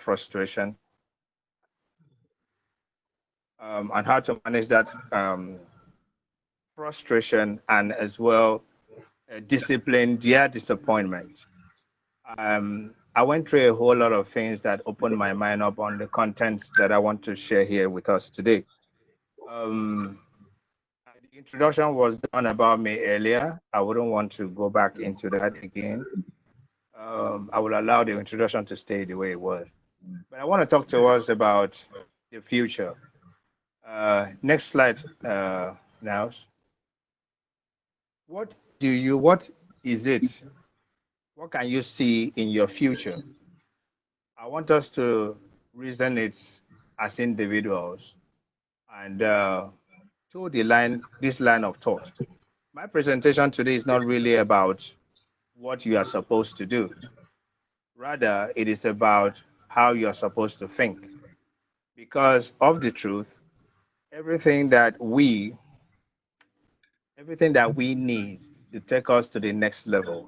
frustration, and how to manage that frustration, and as well discipline their disappointment. I went through a whole lot of things that opened my mind up on the contents that I want to share here with us today. Um, the introduction was done about me earlier. I wouldn't want to go back into that again. I will allow the introduction to stay the way it was. But I want to talk to us about the future. Next slide, now. What is it? What can you see in your future? I want us to reason it as individuals and to this line of thought. My presentation today is not really about what you are supposed to do. Rather, it is about how you are supposed to think. Because of the truth, everything that we everything that we need to take us to the next level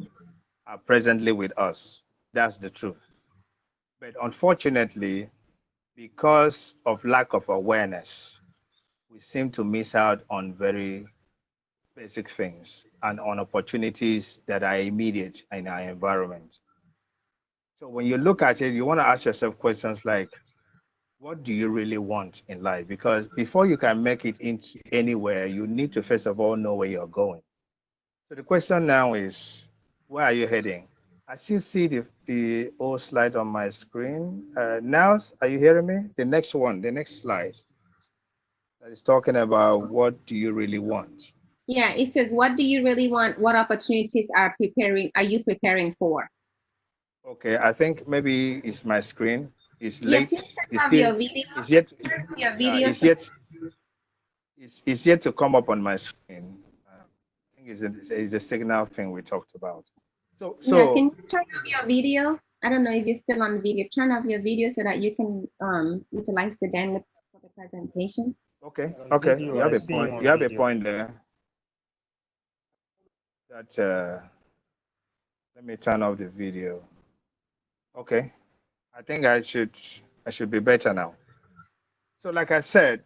are presently with us. That's the truth. But unfortunately, because of lack of awareness, we seem to miss out on very basic things and on opportunities that are immediate in our environment. So when you look at it, you want to ask yourself questions like, what do you really want in life? Because before you can make it into anywhere, you need to first of all know where you're going. So the question now is, where are you heading? I still see the old slide on my screen. Now, are you hearing me? The next one, the next slide that is talking about what do you really want? Yeah, it says, what do you really want? What opportunities are you preparing for? Okay, I think maybe it's my screen. It's Yeah, late. please turn It's off still, your video. it's yet, Turn off your yeah, video. So, it's yet to come up on my screen. I think it's a signal thing we talked about. So, yeah, can so you turn off your video? I don't know if you're still on video. Turn off your video so that you can utilize the bandwidth for the presentation. okay, On okay, video, you I have a see him point. on You have a video. point there. That let me turn off the video. Okay, I think I should be better now. So, like I said,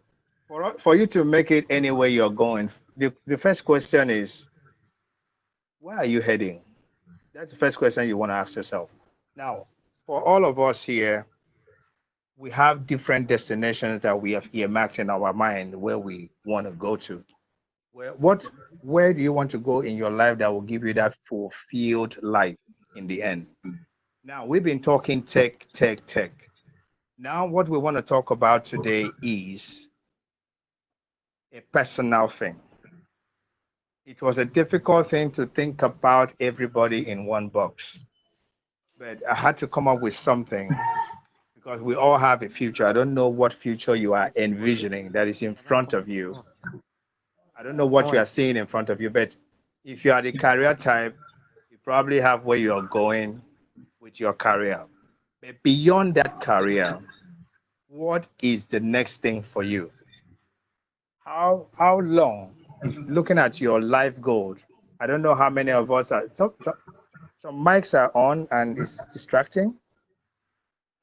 for you to make it anywhere you're going, the first question is, where are you heading? That's the first question you want to ask yourself. Now, for all of us here, we have different destinations that we have earmarked in our mind where we want to go to. Where do you want to go in your life that will give you that fulfilled life in the end? Now, we've been talking tech, tech, tech. Now, what we want to talk about today is a personal thing. It was a difficult thing to think about everybody in one box, but I had to come up with something because we all have a future. I don't know what future you are envisioning that is in front of you. I don't know what you are seeing in front of you, but if you are the career type, you probably have where you are going with your career. But beyond that career, what is the next thing for you? How long? If looking at your life goals, I don't know how many of us are. Some mics are on and it's distracting.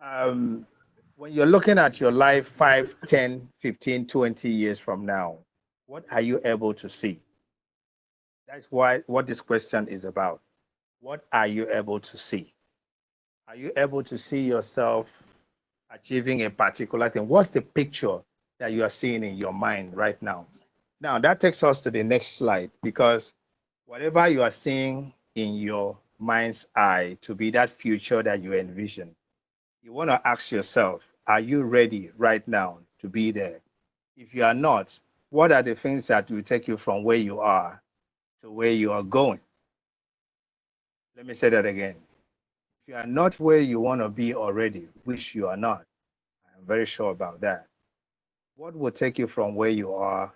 Um, when you're looking at your life 5, 10, 15, 20 years from now, what are you able to see? That's why what this question is about. What are you able to see? Are you able to see yourself achieving a particular thing? What's the picture that you are seeing in your mind right now? Now, that takes us to the next slide because whatever you are seeing in your mind's eye to be that future that you envision, you want to ask yourself, are you ready right now to be there? If you are not, what are the things that will take you from where you are to where you are going? Let me say that again. If you are not where you want to be already, which you are not, I'm very sure about that. What will take you from where you are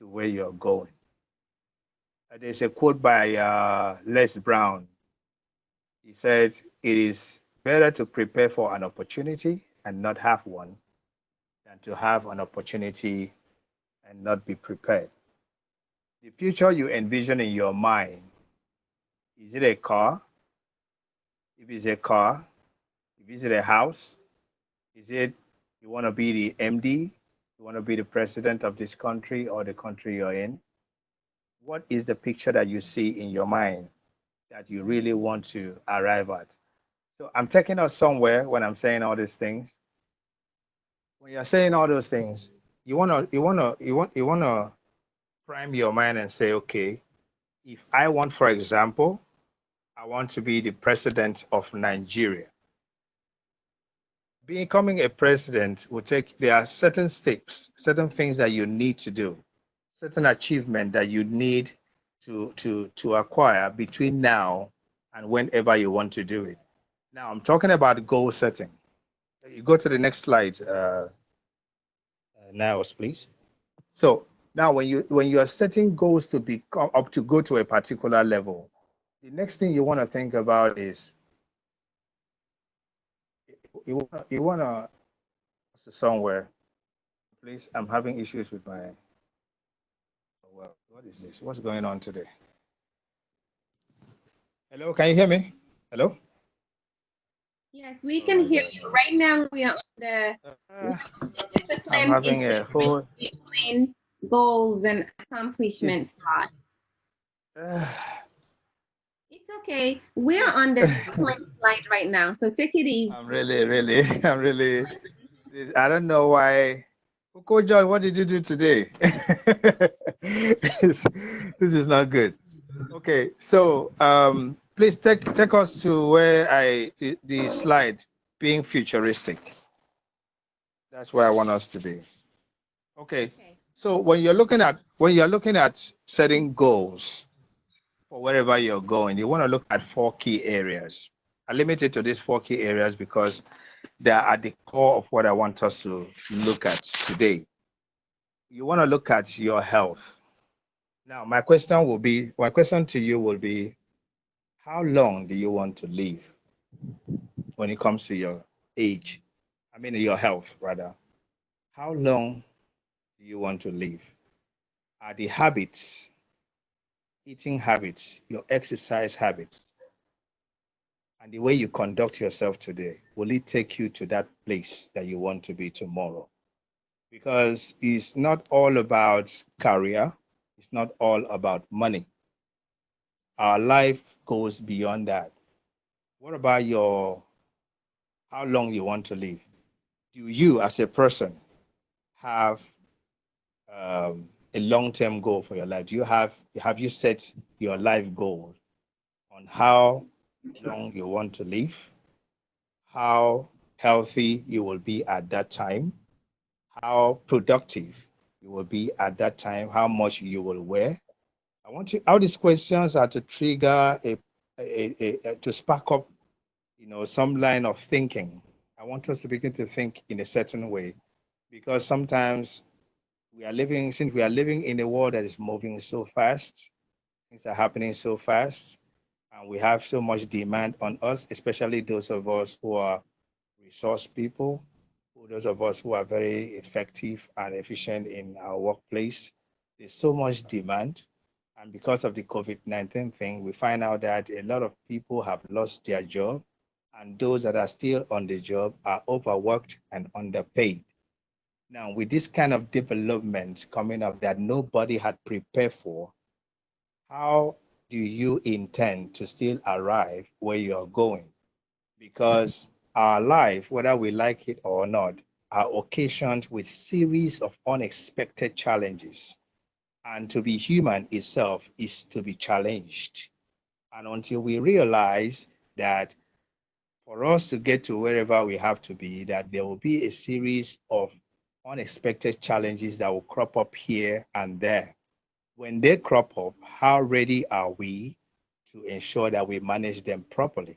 to where you're going? There's a quote by Les Brown. He said, it is better to prepare for an opportunity and not have one than to have an opportunity and not be prepared. The future you envision in your mind, is it a car? If it's a car, if it's a house, Is it you want to be the MD? You want to be the president of this country or the country you're in? What is the picture that you see in your mind that you really want to arrive at? So I'm taking us somewhere when I'm saying all these things. When you're saying all those things, you wanna prime your mind and say, okay, if I want, for example, I want to be the president of Nigeria. Becoming a president will take, there are certain steps, certain things that you need to do, certain achievement that you need to acquire between now and whenever you want to do it. Now I'm talking about goal setting. You go to the next slide, Niles, please. So now when you are setting goals to become up to go to a particular level, the next thing you want to think about is you wanna somewhere. Please, I'm having issues with my. Well, what is this? What's going on today? Hello, can you hear me? Hello. Yes, we Oh can my hear God. you. Right now, we are on the Uh, I'm discipline is having a different whole. between goals and accomplishments It's. slot. Uh, It's okay. We're it's on the discipline slide right now, so take it easy. I'm really, I'm really. I don't know why. Coco Joy, what did you do today? this, this is not good. Okay, so please take us to where the slide being futuristic. That's where I want us to be. Okay, Okay. so when you're looking at setting goals for wherever you're going, you want to look at four key areas. I limit it to these four key areas because they are at the core of what I want us to look at today. You want to look at your health. Now, my question to you will be, how long do you want to live when it comes to your age? I mean, your health, rather. How long do you want to live? Are the habits, eating habits, your exercise habits, and the way you conduct yourself today, will it take you to that place that you want to be tomorrow? Because it's not all about career, it's not all about money. Our life goes beyond that. What about how long you want to live? Do you, as a person, have a long-term goal for your life? Do have you set your life goal on how long you want to live, how healthy you will be at that time, how productive you will be at that time, how much you will wear? I want you, all these questions are to trigger to spark up, some line of thinking. I want us to begin to think in a certain way because sometimes since we are living in a world that is moving so fast, things are happening so fast, and we have so much demand on us, especially those of us who are resource people, those of us who are very effective and efficient in our workplace. There's so much demand. And because of the COVID-19 thing, we find out that a lot of people have lost their job, and those that are still on the job are overworked and underpaid. Now, with this kind of development coming up that nobody had prepared for, how do you intend to still arrive where you're going? Because our life, whether we like it or not, are occasioned with series of unexpected challenges. And to be human itself is to be challenged. And until we realize that for us to get to wherever we have to be, that there will be a series of unexpected challenges that will crop up here and there. When they crop up, how ready are we to ensure that we manage them properly?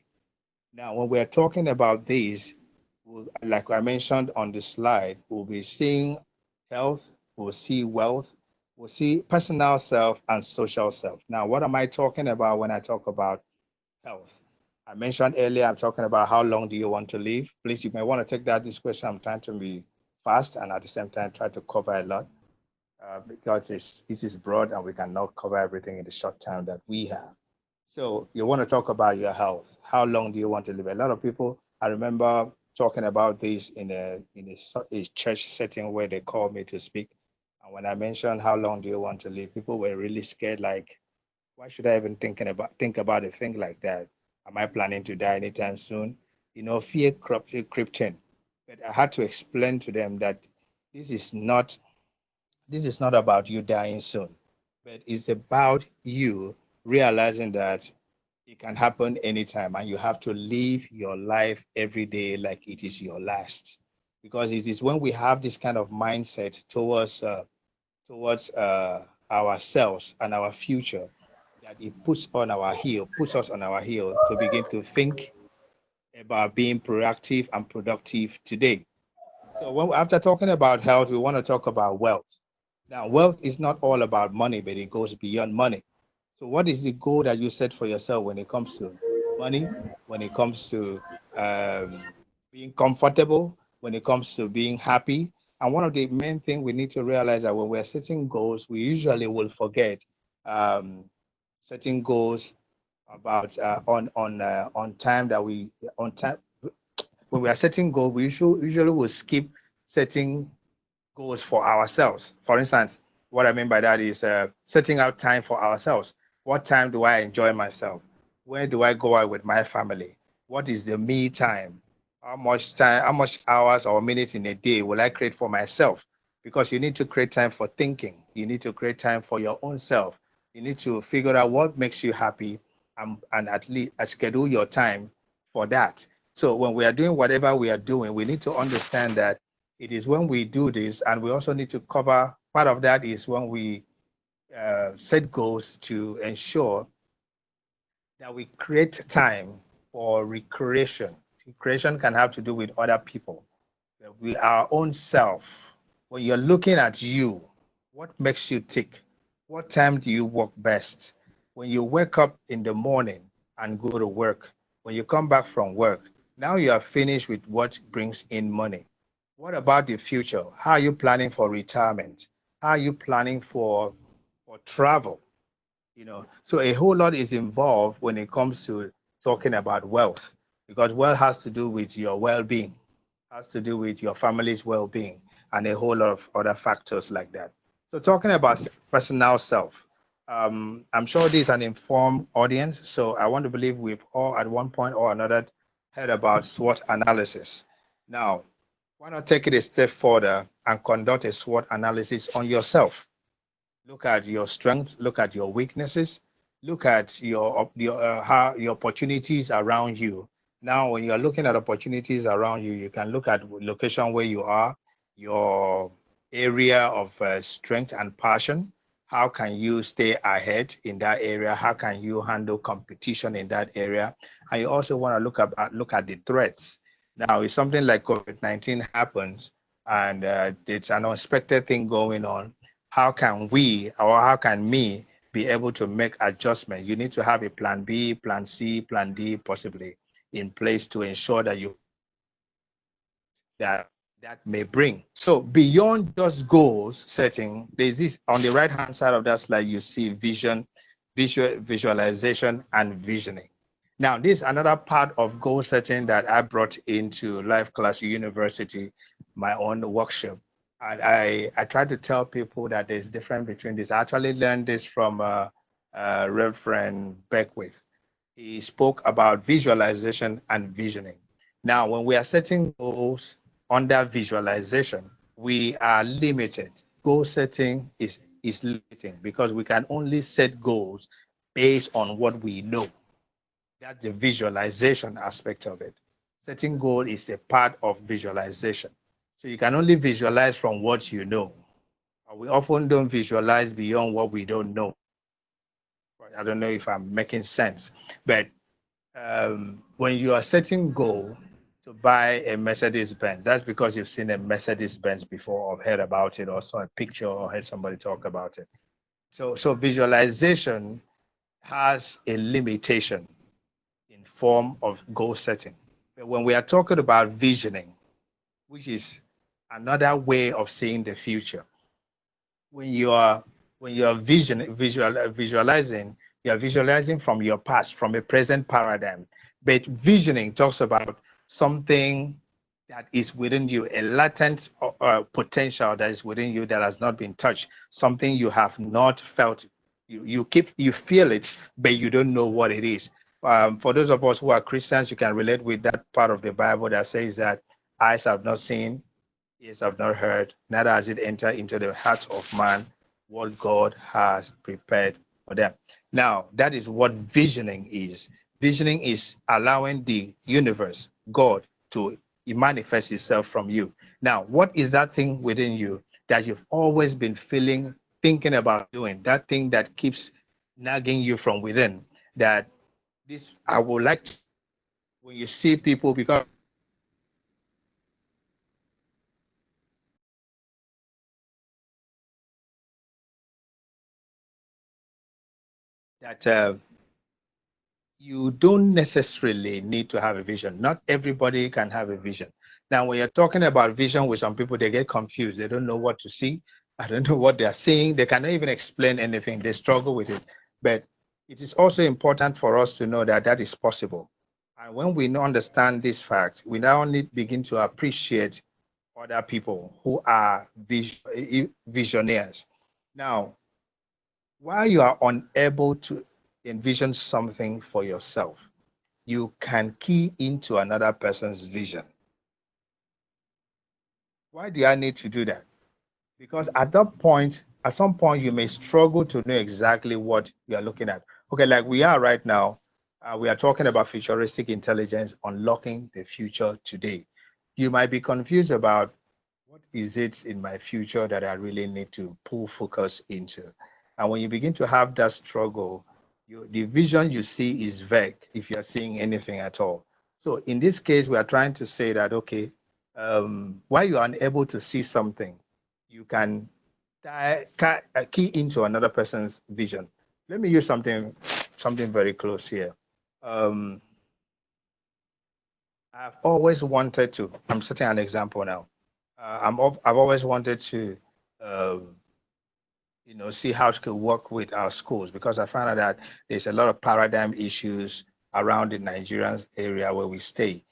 Now, when we're talking about these, like I mentioned on the slide, we'll be seeing health, we'll see wealth, we'll see personal self and social self. Now, what am I talking about when I talk about health? I mentioned earlier, I'm talking about how long do you want to live? Please, you may want to take this question. I'm trying to be fast and at the same time try to cover a lot because it is broad and we cannot cover everything in the short time that we have. So you want to talk about your health. How long do you want to live? A lot of people, I remember talking about this in a church setting where they called me to speak. And when I mentioned how long do you want to live, people were really scared. Like, why should I even think about a thing like that? Am I planning to die anytime soon? Fear crept in. But I had to explain to them that this is not this is not about you dying soon, but it's about you realizing that it can happen anytime and you have to live your life every day like it is your last. Because it is when we have this kind of mindset towards ourselves and our future that it puts us on our heel to begin to think about being proactive and productive today. So after talking about health, we want to talk about wealth. Now, wealth is not all about money, but it goes beyond money. So, what is the goal that you set for yourself when it comes to money, when it comes to being comfortable, when it comes to being happy? And one of the main things we need to realize that when we're setting goals, we usually will forget um, setting goals about on time that we on time when we are setting goals. We usually will skip setting goals for ourselves. For instance, what I mean by that is setting out time for ourselves. What time do I enjoy myself? Where do I go out with my family? What is the me time? How much hours or minutes in a day will I create for myself? Because you need to create time for thinking. You need to create time for your own self. You need to figure out what makes you happy and at least schedule your time for that. So when we are doing whatever we are doing, we need to understand that it is when we do this, and we also need to cover part of that is when we set goals to ensure that we create time for recreation. Recreation can have to do with other people, with our own self. When you're looking at you, what makes you tick? What time do you work best? When you wake up in the morning and go to work, when you come back from work, now you are finished with what brings in money. What about the future? How are you planning for retirement? How are you planning for travel? So a whole lot is involved when it comes to talking about wealth, because wealth has to do with your well-being, has to do with your family's well-being, and a whole lot of other factors like that. So talking about personal self, I'm sure this is an informed audience, so I want to believe we've all at one point or another heard about SWOT analysis. Now, why not take it a step further and conduct a SWOT analysis on yourself? Look at your strengths, look at your weaknesses, look at your opportunities around you. Now, when you're looking at opportunities around you, you can look at location where you are, your area of strength and passion. How can you stay ahead in that area? How can you handle competition in that area? And you also want to look at the threats. Now, if something like COVID-19 happens and it's an unexpected thing going on, how can we or how can me be able to make adjustment? You need to have a plan B, plan C, plan D possibly in place to ensure that you that that may bring. So beyond just goals setting, there's this on the right hand side of that slide, you see visualization and visioning. Now, this is another part of goal setting that I brought into Life-Class Youniversity, my own workshop. And I try to tell people that there's difference between this. I actually learned this from Reverend Beckwith. He spoke about visualization and visioning. Now, when we are setting goals under visualization, we are limited. Goal setting is limiting because we can only set goals based on what we know. That's the visualization aspect of it. Setting goal is a part of visualization. So you can only visualize from what you know. We often don't visualize beyond what we don't know. I don't know if I'm making sense, but when you are setting goal to buy a Mercedes Benz, that's because you've seen a Mercedes Benz before or heard about it or saw a picture or heard somebody talk about it. So visualization has a limitation in form of goal setting. But when we are talking about visioning, which is another way of seeing the future, when you are visualizing, you are visualizing from your past, from a present paradigm. But visioning talks about something that is within you, a latent potential that is within you that has not been touched, something you have not felt. You feel it, but you don't know what it is. For those of us who are Christians, you can relate with that part of the Bible that says that eyes have not seen, ears have not heard, neither has it entered into the heart of man what God has prepared for them. Now, that is what visioning is. Visioning is allowing the universe, God, to manifest itself from you. Now, what is that thing within you that you've always been feeling, thinking about doing, that thing that keeps nagging you from within? That this, I would like to, when you see people, because that you don't necessarily need to have a vision. Not everybody can have a vision. Now, when you're talking about vision with some people, they get confused. They don't know what to see. I don't know what they're seeing. They cannot even explain anything. They struggle with it. But it is also important for us to know that that is possible. And when we understand this fact, we now only begin to appreciate other people who are visionaries. Now, while you are unable to envision something for yourself, you can key into another person's vision. Why do I need to do that? Because at some point, you may struggle to know exactly what you are looking at. Okay, like we are right now, we are talking about futuristic intelligence unlocking the future today. You might be confused about what is it in my future that I really need to pull focus into. And when you begin to have that struggle, the vision you see is vague if you're seeing anything at all. So in this case, we are trying to say that, okay, while you are unable to see something, you can key into another person's vision. Let me use something very close here. Um, I've always wanted to, I'm setting an example now. I've always wanted to, um, see how it could work with our schools, because I found out that there's a lot of paradigm issues around the Nigerian area where we stay.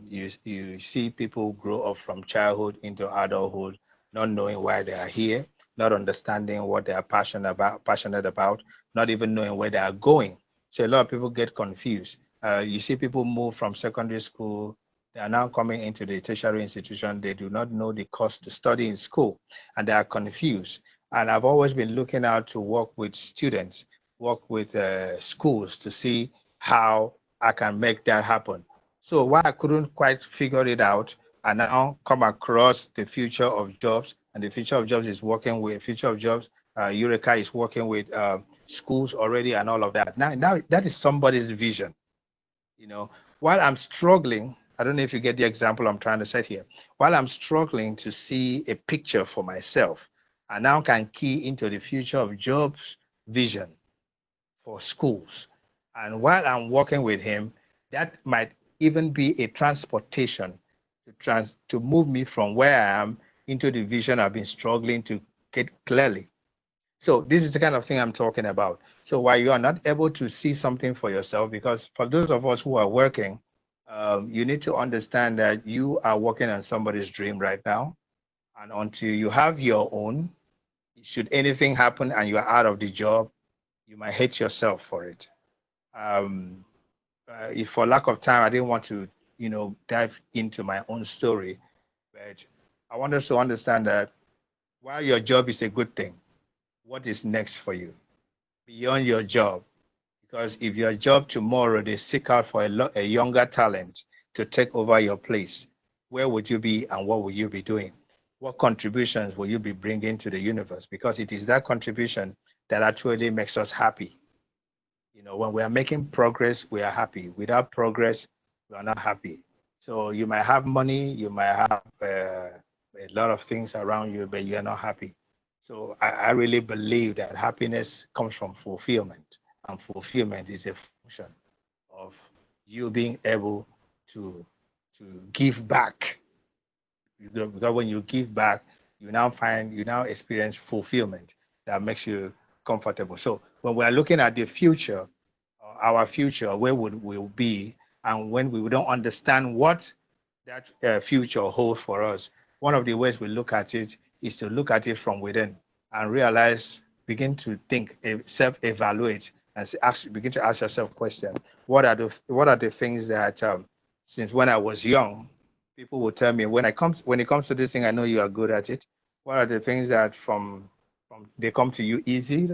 You see people grow up from childhood into adulthood, not knowing why they are here, not understanding what they are passionate about, not even knowing where they are going. So a lot of people get confused. You see people move from secondary school, they are now coming into the tertiary institution. They do not know the course to study in school, and they are confused. And I've always been looking out to work with students, work with schools to see how I can make that happen. So while I couldn't quite figure it out, I now come across the future of jobs, and the future of jobs is working with future of jobs. Eureka is working with schools already and all of that. Now that is somebody's vision. While I'm struggling, I don't know if you get the example I'm trying to set here. While I'm struggling to see a picture for myself, I now can key into the future of jobs vision for schools. And while I'm working with him, that might even be a transportation to move me from where I am into the vision I've been struggling to get clearly. So this is the kind of thing I'm talking about. So while you are not able to see something for yourself, because for those of us who are working, you need to understand that you are working on somebody's dream right now. And until you have your own, should anything happen and you are out of the job, you might hate yourself for it. Um, if for lack of time, I didn't want to, dive into my own story, but I want us to understand that while your job is a good thing, what is next for you beyond your job? Because if your job tomorrow, they seek out for a younger talent to take over your place, where would you be and what will you be doing? What contributions will you be bringing to the universe? Because it is that contribution that actually makes us happy. When we are making progress, we are happy. Without progress, we are not happy. So you might have money, you might have a lot of things around you, but you are not happy. So I really believe that happiness comes from fulfillment, and fulfillment is a function of you being able to to give back. Because when you give back, you now experience fulfillment that makes you comfortable. So when we are looking at the future, our future, where would we be, and when we don't understand what that future holds for us. One of the ways we look at it is to look at it from within and realize, begin to think, self-evaluate, and begin to ask yourself questions. What are the things that since when I was young, people will tell me when it comes to this thing, I know you are good at it. What are the things that from they come to you easy?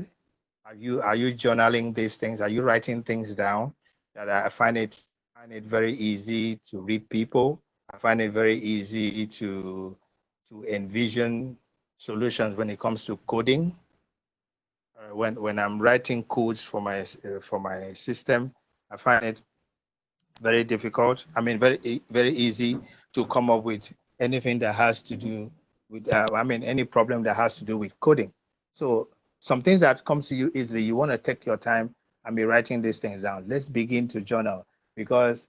Are you journaling these things? Are you writing things down? That I find it very easy to read people. I find it very easy to envision solutions when it comes to coding. When I'm writing codes for my system, I find it very difficult. I mean, very easy to come up with anything that has to do with, any problem that has to do with coding. So some things that comes to you easily, you want to take your time and be writing these things down. Let's begin to journal because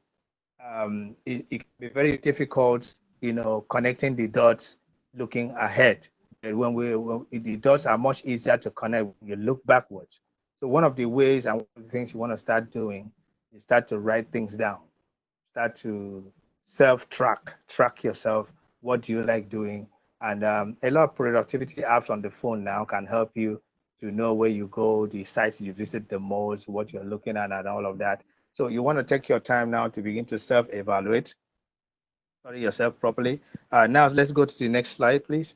it can be very difficult, connecting the dots, looking ahead. And when the dots are much easier to connect when you look backwards. So one of the ways and one of the things you want to start doing is start to write things down, start to track yourself. What do you like doing? And a lot of productivity apps on the phone now can help you to know where you go, the sites you visit the most, what you're looking at, and all of that. So you want to take your time now to begin to self-evaluate, study yourself properly. Now let's go to the next slide, please.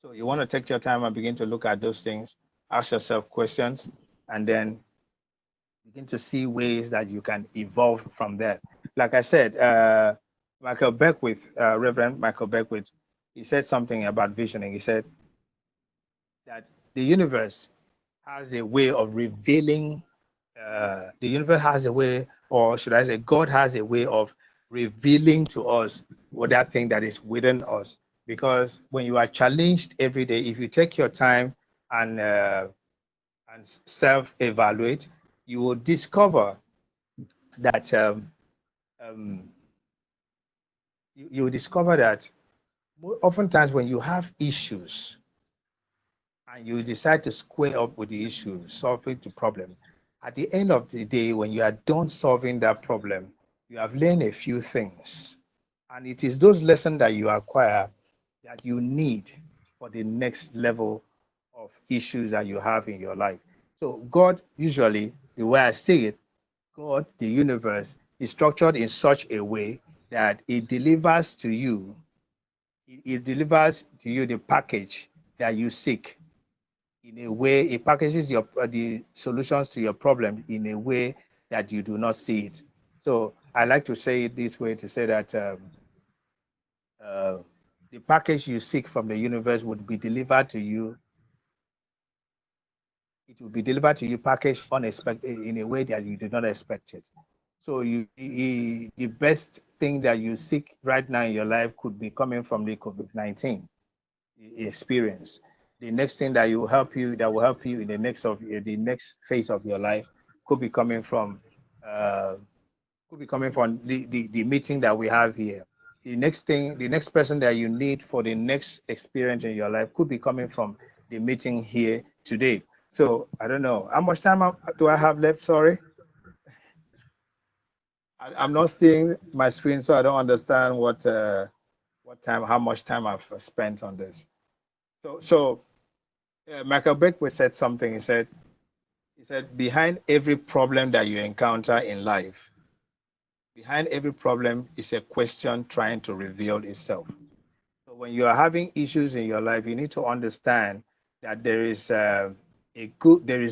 So you want to take your time and begin to look at those things, ask yourself questions, and then begin to see ways that you can evolve from there. Like I said, Reverend Michael Beckwith, he said something about visioning. He said that the universe has a way of revealing, the universe has a way, or should I say, God has a way of revealing to us what that thing that is within us. Because when you are challenged every day, if you take your time and self-evaluate, you will discover that um, you will discover that oftentimes when you have issues and you decide to square up with the issue, solving the problem, at the end of the day, when you are done solving that problem, you have learned a few things. And it is those lessons that you acquire that you need for the next level of issues that you have in your life. So, God, usually, the way I see it, God, the universe, is structured in such a way that it delivers to you the package that you seek. In a way, it packages the solutions to your problem in a way that you do not see it. So I like to say it this way, to say that uh, the package you seek from the universe would be delivered to you. It will be delivered to you packaged unexpected in a way that you did not expect it. So the best thing that you seek right now in your life could be coming from the COVID-19 experience. The next thing that will help you in the next phase of your life could be coming from uh, the meeting that we have here. The next person that you need for the next experience in your life could be coming from the meeting here today. So I don't know how much time do I have left. Sorry, I'm not seeing my screen, so I don't understand how much time I've spent on this. So Michael Beckwith said something. He said behind every problem that you encounter in life, behind every problem is a question trying to reveal itself. So when you are having issues in your life, you need to understand that there is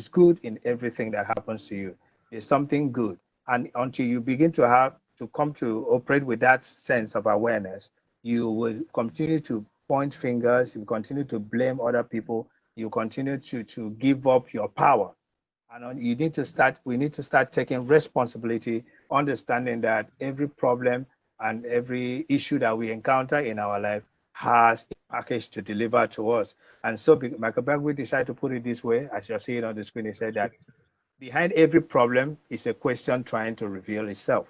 good in everything that happens to you. There's something good, and until you begin to have to come to operate with that sense of awareness, you will continue to point fingers. You continue to blame other people. You continue to give up your power. And we need to start taking responsibility, understanding that every problem and every issue that we encounter in our life has a package to deliver to us. And so Michael Beckwith decided to put it this way, as you're seeing on the screen. He said that behind every problem is a question trying to reveal itself.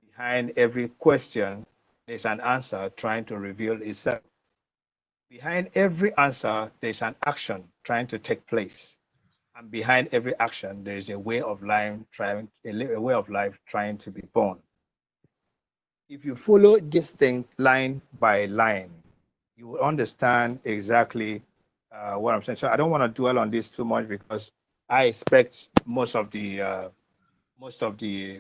Behind every question, there's an answer trying to reveal itself. Behind every answer, there's an action trying to take place. And behind every action, there is a way of life trying to be born. If you follow this thing line by line, you will understand exactly what I'm saying. So I don't want to dwell on this too much because I expect most of the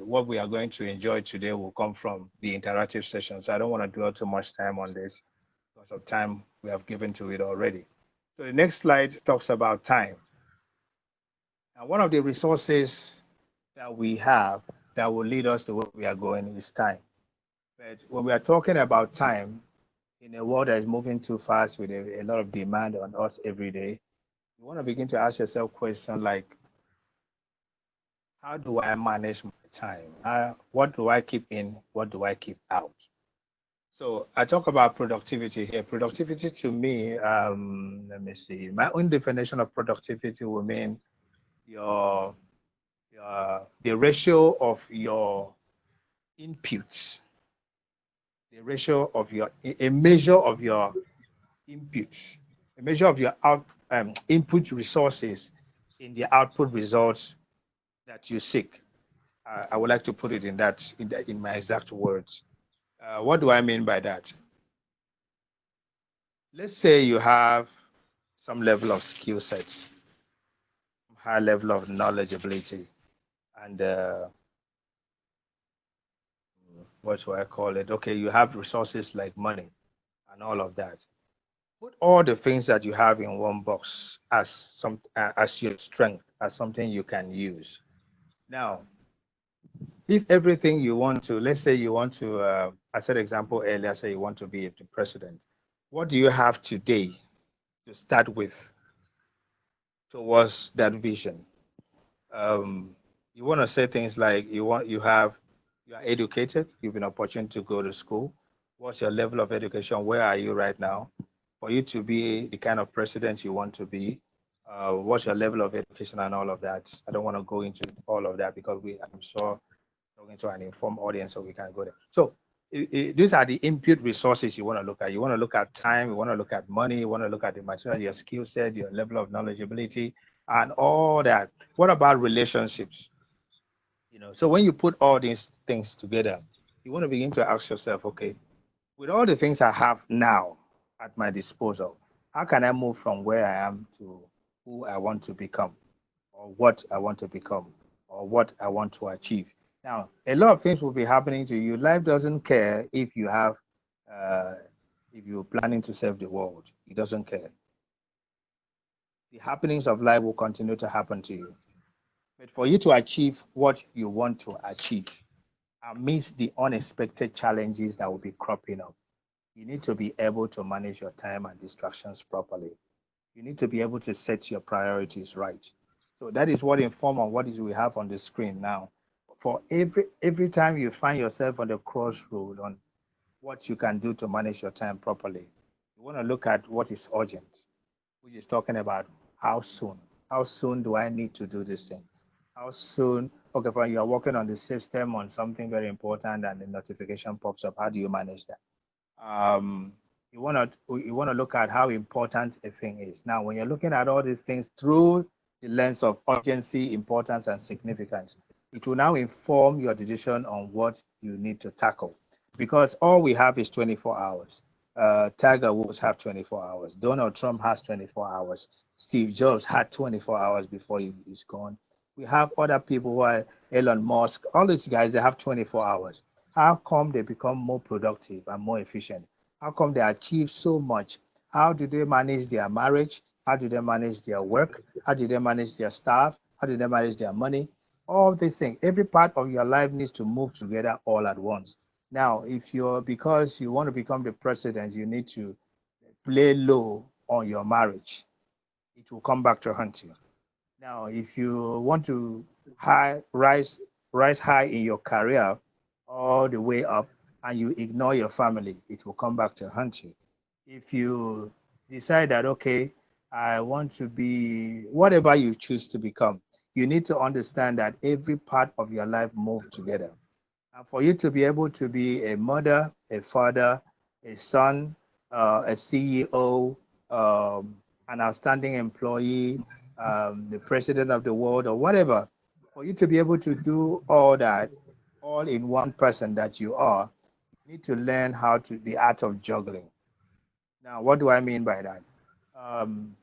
what we are going to enjoy today will come from the interactive sessions. I don't want to dwell too much time on this because of time we have given to it already. So the next slide talks about time. And one of the resources that we have that will lead us to where we are going is time. But when we are talking about time in a world that is moving too fast with a lot of demand on us every day, you want to begin to ask yourself questions like, how do I manage my time? What do I keep in? What do I keep out? So I talk about productivity here. Productivity to me, let me see. My own definition of productivity will mean your, the ratio of your inputs, the ratio of your a measure of your inputs, a measure of your input resources in the output results that you seek. I would like to put it in my exact words. What do I mean by that? Let's say you have some level of skill sets, high level of knowledgeability, and what do I call it? Okay, you have resources like money and all of that. Put all the things that you have in one box as your strength, as something you can use. Now, if everything you want to, let's say you want to, I said example earlier, say you want to be the president. What do you have today to start with towards that vision? Um, you want to say things like you are educated, you've been opportunity to go to school. What's your level of education? Where are you right now? For you to be the kind of president you want to be, what's your level of education and all of that? I don't want to go into all of that because I'm sure talking to an informed audience, so we can go there. So these are the input resources you want to look at. You want to look at time, you want to look at money, you want to look at the material, your skill set, your level of knowledgeability, and all that. What about relationships? So when you put all these things together, you want to begin to ask yourself, okay, with all the things I have now at my disposal, how can I move from where I am to who I want to become, or what I want to become, or what I want to achieve? Now, a lot of things will be happening to you. Life doesn't care uh, if you're planning to save the world. It doesn't care. The happenings of life will continue to happen to you. But for you to achieve what you want to achieve, amidst the unexpected challenges that will be cropping up, you need to be able to manage your time and distractions properly. You need to be able to set your priorities right. So that is what inform on what is we have on the screen now. For every time you find yourself on the crossroad on what you can do to manage your time properly, you want to look at what is urgent, which is talking about how soon. How soon do I need to do this thing? How soon? Okay, fine. You are working on the system on something very important, and the notification pops up. How do you manage that? um, you want to look at how important a thing is. Now, when you're looking at all these things through the lens of urgency, importance, and significance, it will now inform your decision on what you need to tackle. Because all we have is 24 hours. Tiger Woods have 24 hours. Donald Trump has 24 hours. Steve Jobs had 24 hours before he's gone. We have other people who are Elon Musk. All these guys, they have 24 hours. How come they become more productive and more efficient? How come they achieve so much? How do they manage their marriage? How do they manage their work? How do they manage their staff? How do they manage their money? All these things, every part of your life needs to move together all at once. Now, if you're because you want to become the president, you need to play low on your marriage. It will come back to haunt you. Now, if you want to rise high in your career all the way up and you ignore your family, it will come back to haunt you. If you decide that, okay, I want to be whatever you choose to become, you need to understand that every part of your life moves together. And for you to be able to be a mother, a father, a son, a CEO, an outstanding employee, the president of the world, or whatever, for you to be able to do all that, all in one person that you are, You need to learn the art of juggling. Now, what do I mean by that? Um,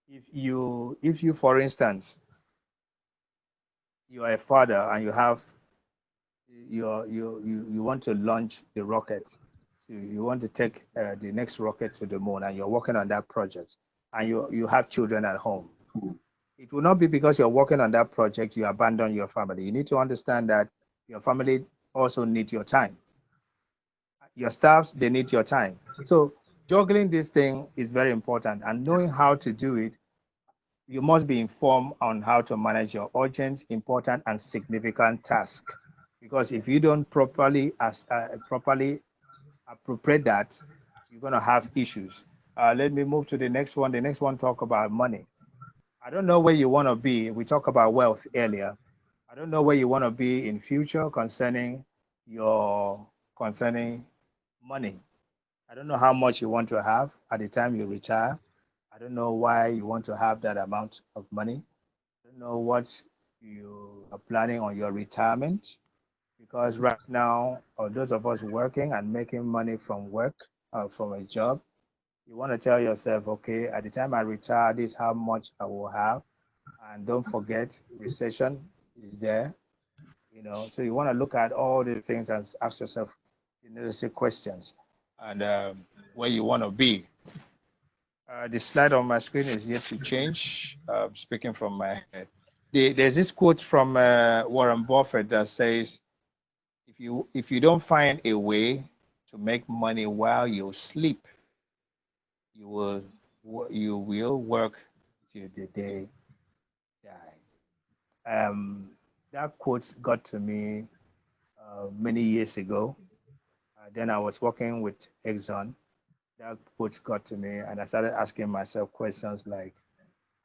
if you, for instance, you are a father and you want to launch the rocket, you want to take the next rocket to the moon, and you're working on that project, and you have children at home. It will not be because you're working on that project you abandon your family. You need to understand that your family also need your time. Your staffs, they need your time. So juggling this thing is very important, and knowing how to do it, you must be informed on how to manage your urgent, important, and significant task. Because if you don't properly appropriate that, you're going to have issues. Let me move to the next one. The next one talk about money. I don't know where you want to be. We talked about wealth earlier. I don't know where you want to be in future your concerning money. I don't know how much you want to have at the time you retire. I don't know why you want to have that amount of money. I don't know what you are planning on your retirement, because right now, or those of us working and making money from work, from a job, you want to tell yourself, okay, at the time I retire, this is how much I will have. And don't forget, recession is there, So you want to look at all these things and ask yourself the necessary questions, and where you want to be. The slide on my screen is yet to change. Speaking from my head, there's this quote from Warren Buffett that says, "If you don't find a way to make money while you sleep, you will work till the day die." That quote got to me many years ago. Then I was working with Exxon. That quote got to me, and I started asking myself questions like,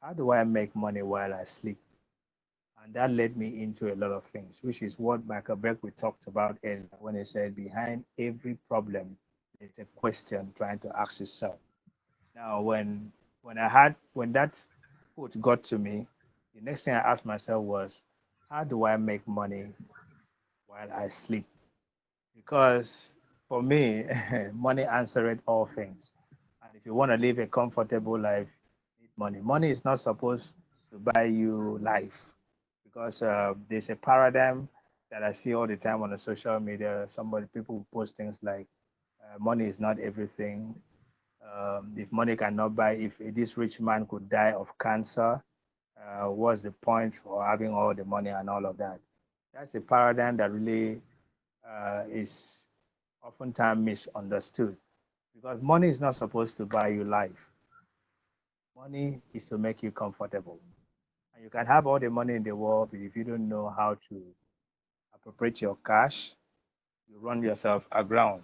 how do I make money while I sleep? And that led me into a lot of things, which is what Michael Beckwith talked about earlier when he said, behind every problem, there's a question trying to ask itself. Now, when that quote got to me, the next thing I asked myself was, how do I make money while I sleep? Because for me, money answered all things. And if you want to live a comfortable life, you need money. Money is not supposed to buy you life, because there's a paradigm that I see all the time on the social media. People post things like, money is not everything. If money cannot buy, if this rich man could die of cancer, what's the point for having all the money and all of that? That's a paradigm that really is oftentimes misunderstood, because money is not supposed to buy you life. Money is to make you comfortable. And you can have all the money in the world, but if you don't know how to appropriate your cash, you run yourself aground.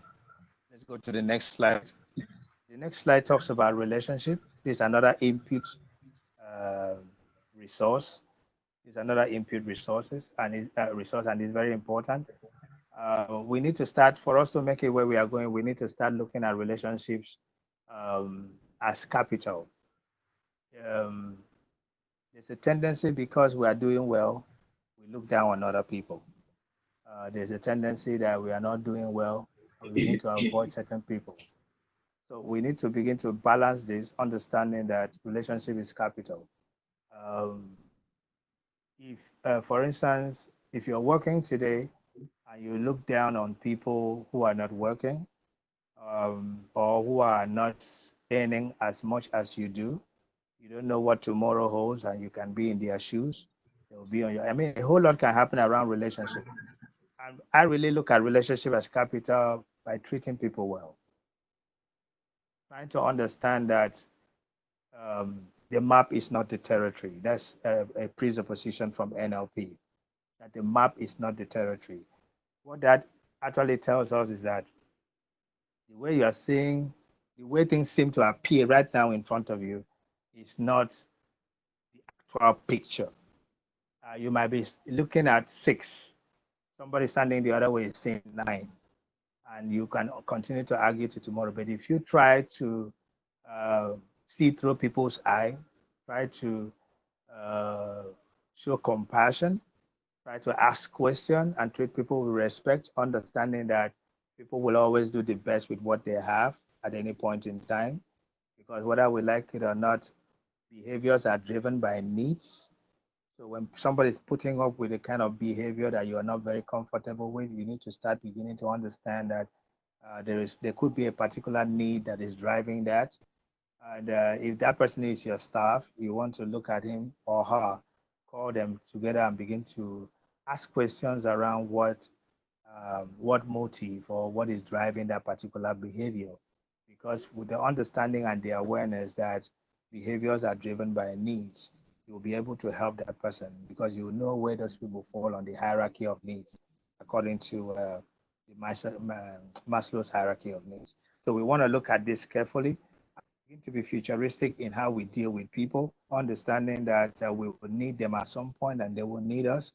Let's go to the next slide. The next slide talks about relationship. This is another input uh, resource. Is another input resource, and is very important. We need to start, for us to make it where we are going, we need to start looking at relationships as capital. Um, there's a tendency, because we are doing well, we look down on other people. There's a tendency that we are not doing well, and we begin to avoid certain people. So we need to begin to balance this, understanding that relationship is capital. Um, if, for instance, if you're working today and you look down on people who are not working, or who are not earning as much as you do, you don't know what tomorrow holds, and you can be in their shoes. They'll be on your. I mean, a whole lot can happen around relationship. And I really look at relationship as capital by treating people well, trying to understand that the map is not the territory. That's a presupposition from NLP, that the map is not the territory. What that actually tells us is that the way you are seeing, the way things seem to appear right now in front of you, is not the actual picture. You might be looking at 6. Somebody standing the other way is seeing 9, and you can continue to argue to tomorrow. But if you try to uh, see through people's eye, try to uh, show compassion, try to ask questions, and treat people with respect, understanding that People will always do the best with what they have at any point in time, because whether we like it or not, behaviors are driven by needs. So when somebody is putting up with a kind of behavior that you are not very comfortable with, you need to start beginning to understand that there could be a particular need that is driving that. And if that person is your staff, you want to look at him or her, call them together and begin to ask questions around what motive or what is driving that particular behavior. Because with the understanding and the awareness that behaviors are driven by needs, you'll be able to help that person because you know where those people fall on the hierarchy of needs according to the Maslow's hierarchy of needs. So we want to look at this carefully, begin to be futuristic in how we deal with people, understanding that we will need them at some point and they will need us.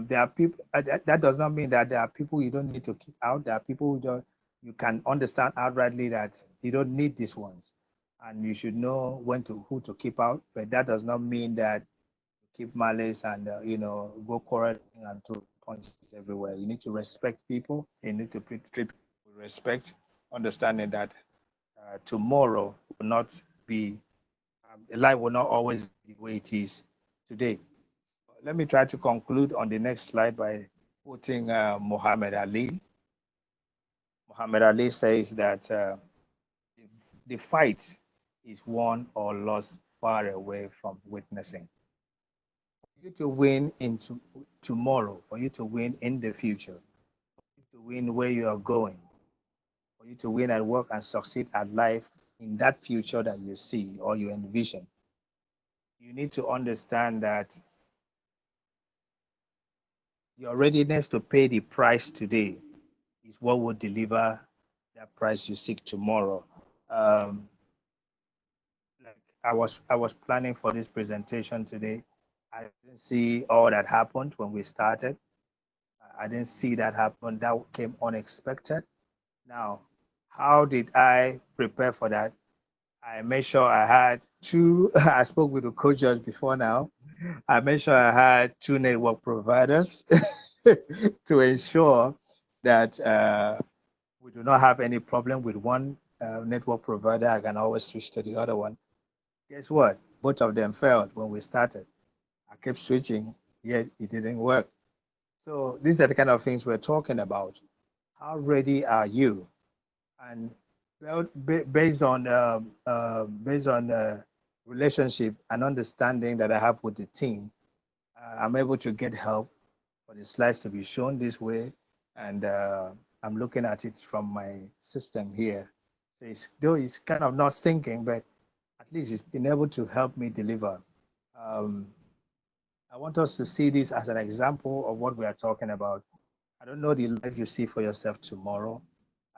There are people, that does not mean that there are people you don't need to kick out. There are people you can understand outrightly that you don't need these ones. And you should know who to keep out. But that does not mean that you keep malice and, go quarreling and throw punches everywhere. You need to respect people. You need to treat people with respect, understanding that tomorrow will not be, life will not always be the way it is today. Let me try to conclude on the next slide by quoting Muhammad Ali. Muhammad Ali says that the fight is won or lost far away from witnessing. For you to win into tomorrow, for you to win in the future, to win where you are going, for you to win at work and succeed at life in that future that you see or you envision, you need to understand that your readiness to pay the price today is what will deliver that price you seek tomorrow. Um, like I was planning for this presentation today. I didn't see all that happened when we started. I didn't see that happen. That came unexpected. Now, how did I prepare for that? I made sure I had two. I spoke with the coaches before now. I made sure I had two network providers to ensure that we do not have any problem with one network provider. I can always switch to the other one. Guess what? Both of them failed when we started. I kept switching, yet it didn't work. So these are the kind of things we're talking about. How ready are you? And based on relationship and understanding that I have with the team, I'm able to get help for the slides to be shown this way, and I'm looking at it from my system here. So though it's kind of not syncing, but at least it's been able to help me deliver. Um, I want us to see this as an example of what we are talking about. I don't know the life you see for yourself tomorrow.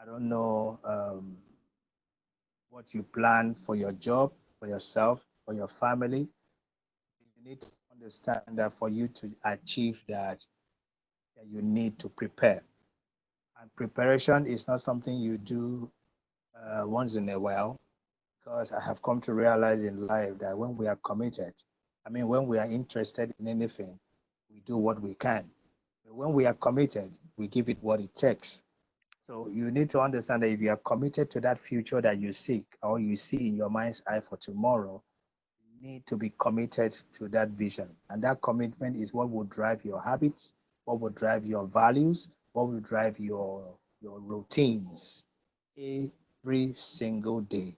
I don't know what you plan for your job, for yourself, for your family. You need to understand that for you to achieve that you need to prepare. And preparation is not something you do once in a while, because I have come to realize in life that when we are committed, I mean, when we are interested in anything, we do what we can. But when we are committed, we give it what it takes. So you need to understand that if you are committed to that future that you seek or you see in your mind's eye for tomorrow, you need to be committed to that vision. And that commitment is what will drive your habits, what will drive your values, what will drive your routines every single day.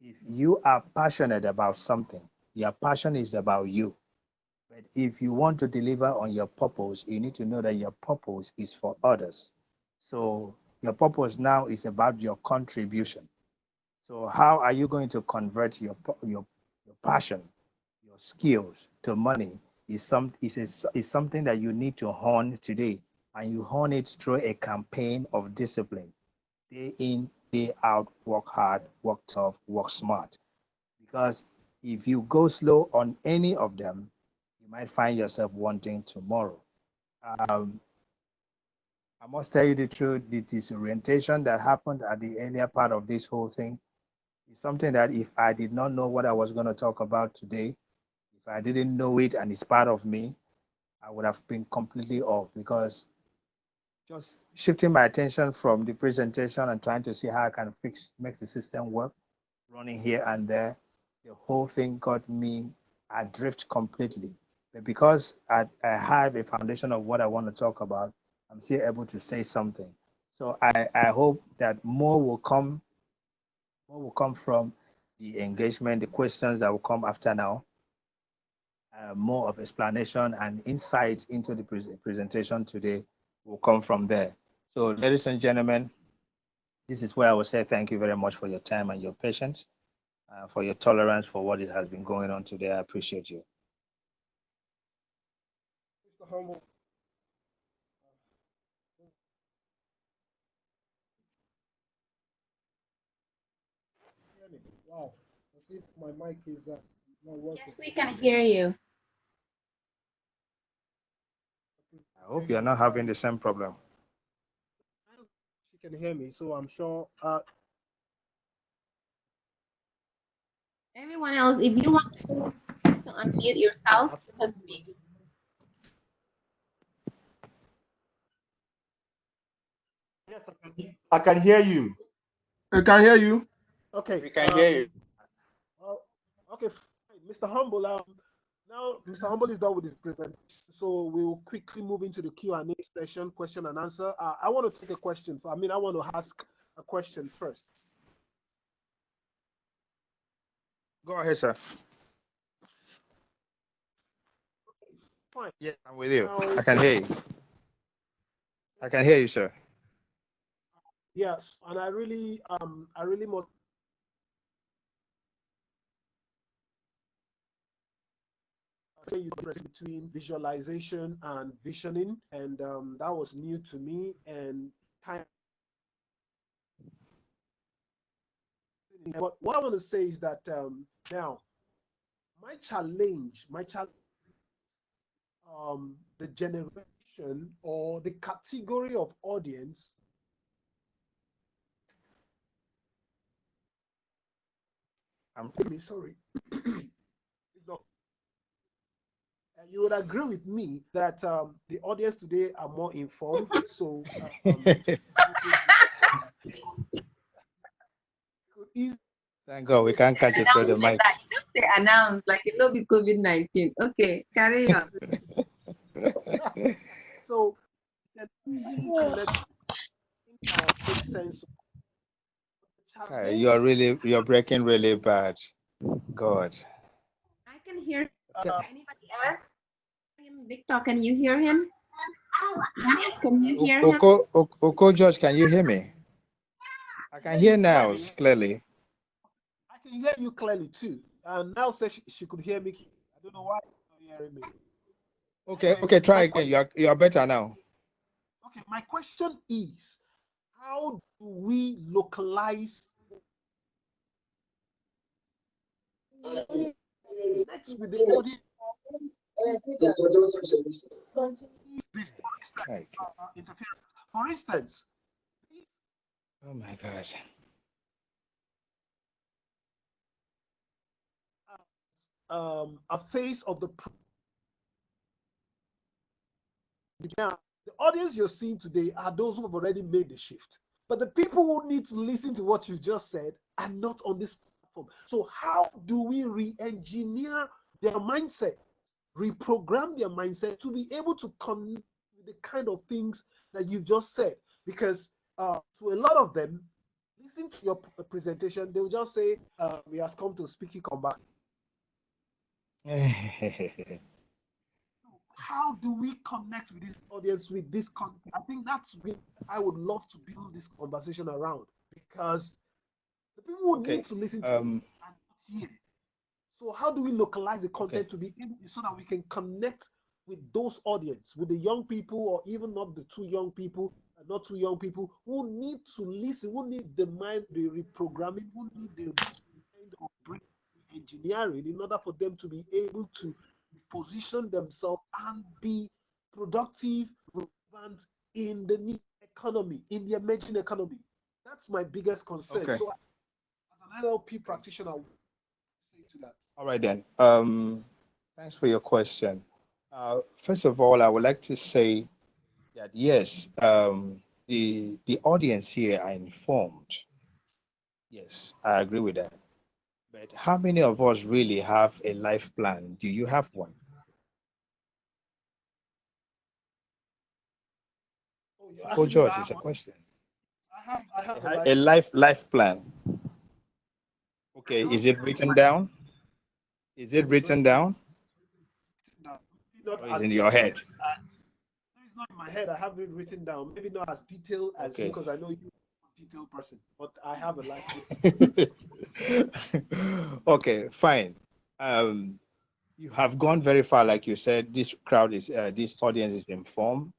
If you are passionate about something, your passion is about you. But if you want to deliver on your purpose, you need to know that your purpose is for others. So your purpose now is about your contribution. So how are you going to convert your passion, your skills to money? Is something that you need to hone today, and you hone it through a campaign of discipline. Day in, day out, work hard, work tough, work smart. Because if you go slow on any of them, you might find yourself wanting tomorrow. Um, I must tell you the truth, the disorientation that happened at the earlier part of this whole thing is something that if I did not know what I was going to talk about today, if I didn't know it and it's part of me, I would have been completely off, because just shifting my attention from the presentation and trying to see how I can make the system work, running here and there. The whole thing got me adrift completely. But because I have a foundation of what I want to talk about, I'm still able to say something. So I hope that more will come from the engagement, the questions that will come after now, more of explanation and insights into the presentation today will come from there. So, ladies and gentlemen, this is where I will say thank you very much for your time and your patience, for your tolerance for what it has been going on today. I appreciate you. Mr. Humble. Hear me? Wow. As if my mic is not working. Yes, we can hear you. I hope you're not having the same problem. She can hear me, so I'm sure. Everyone else, if you want to unmute yourself to speak. Yes, I can hear you. I can hear you. Okay. We can hear you. Okay, fine. Mr. Humble. Now Mr. Humble is done with his presentation, so we'll quickly move into the Q&A session, question and answer. I want to take a question. I want to ask a question first. Go ahead, sir. Fine. Yes, I'm with you. Now, I can hear you. I can hear you, sir. yes, and I really must say you difference between visualization and visioning, and that was new to me. And kind of, but what I want to say is that now my challenge, the generation or the category of audience. I'm Sorry. It's not. You would agree with me that the audience today are more informed. So Thank God we can't catch it through the mic. That. You just say announce like it will be COVID-19. Okay, carry on. So that connect make sense. You're breaking really bad. God. I can hear anybody else. Victor, can you hear him? Can you hear him? Oko George, can you hear me? I can hear now clearly. I can hear you clearly too. And now says she could hear me. I don't know why you're not hearing me. Okay, try again. You're better now. Okay, my question is, how do we localize next with the audience? This interference. For instance, oh my gosh. A face of the now, the audience you're seeing today are those who have already made the shift. But the people who need to listen to what you just said are not on this platform. So how do we re-engineer their mindset, reprogram their mindset to be able to connect with the kind of things that you just said? Because to a lot of them, listen to your presentation, they'll just say, he has come to speak, he come back. How do we connect with this audience with this content? I think that's what I would love to build this conversation around, because the people who need to listen to it and not hear. So how do we localize the content to be able, so that we can connect with those audience, with the young people, or even not the too young people, not too young people who need to listen, who need the mind, the reprogramming, who need the kind of brain engineering in order for them to be able to position themselves and be productive, relevant in the new economy, in the emerging economy. That's my biggest concern. Okay. So, as an NLP practitioner, I would say to that. All right then. Thanks for your question. First of all, I would like to say that yes, the audience here are informed. Yes, I agree with that. But how many of us really have a life plan? Do you have one? Oh, you're Simple, asking me if I George, have it's a one? question. I have a A life plan. life plan. I Okay, is don't it have a written life down? Is it no, it's not written down written down. Maybe not or is as in your head? detailed as no, it's not in my head. I have it written down. Maybe not as detailed as you, Okay. because I know you're a detailed person. But I have a life plan. Okay, fine. Um, you have gone very far, like you said. This audience is informed.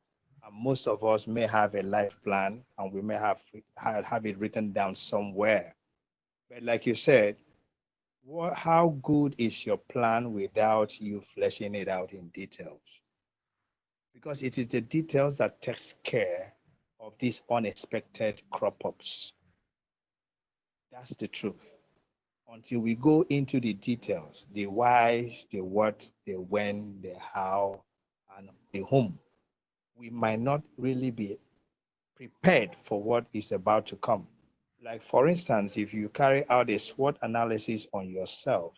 And most of us may have a life plan, and we may have it written down somewhere. But like you said, how good is your plan without you fleshing it out in details? Because it is the details that takes care of these unexpected crop ups. That's the truth. Until we go into the details, the why, the what, the when, the how, and the whom, we might not really be prepared for what is about to come. Like, for instance, if you carry out a SWOT analysis on yourself,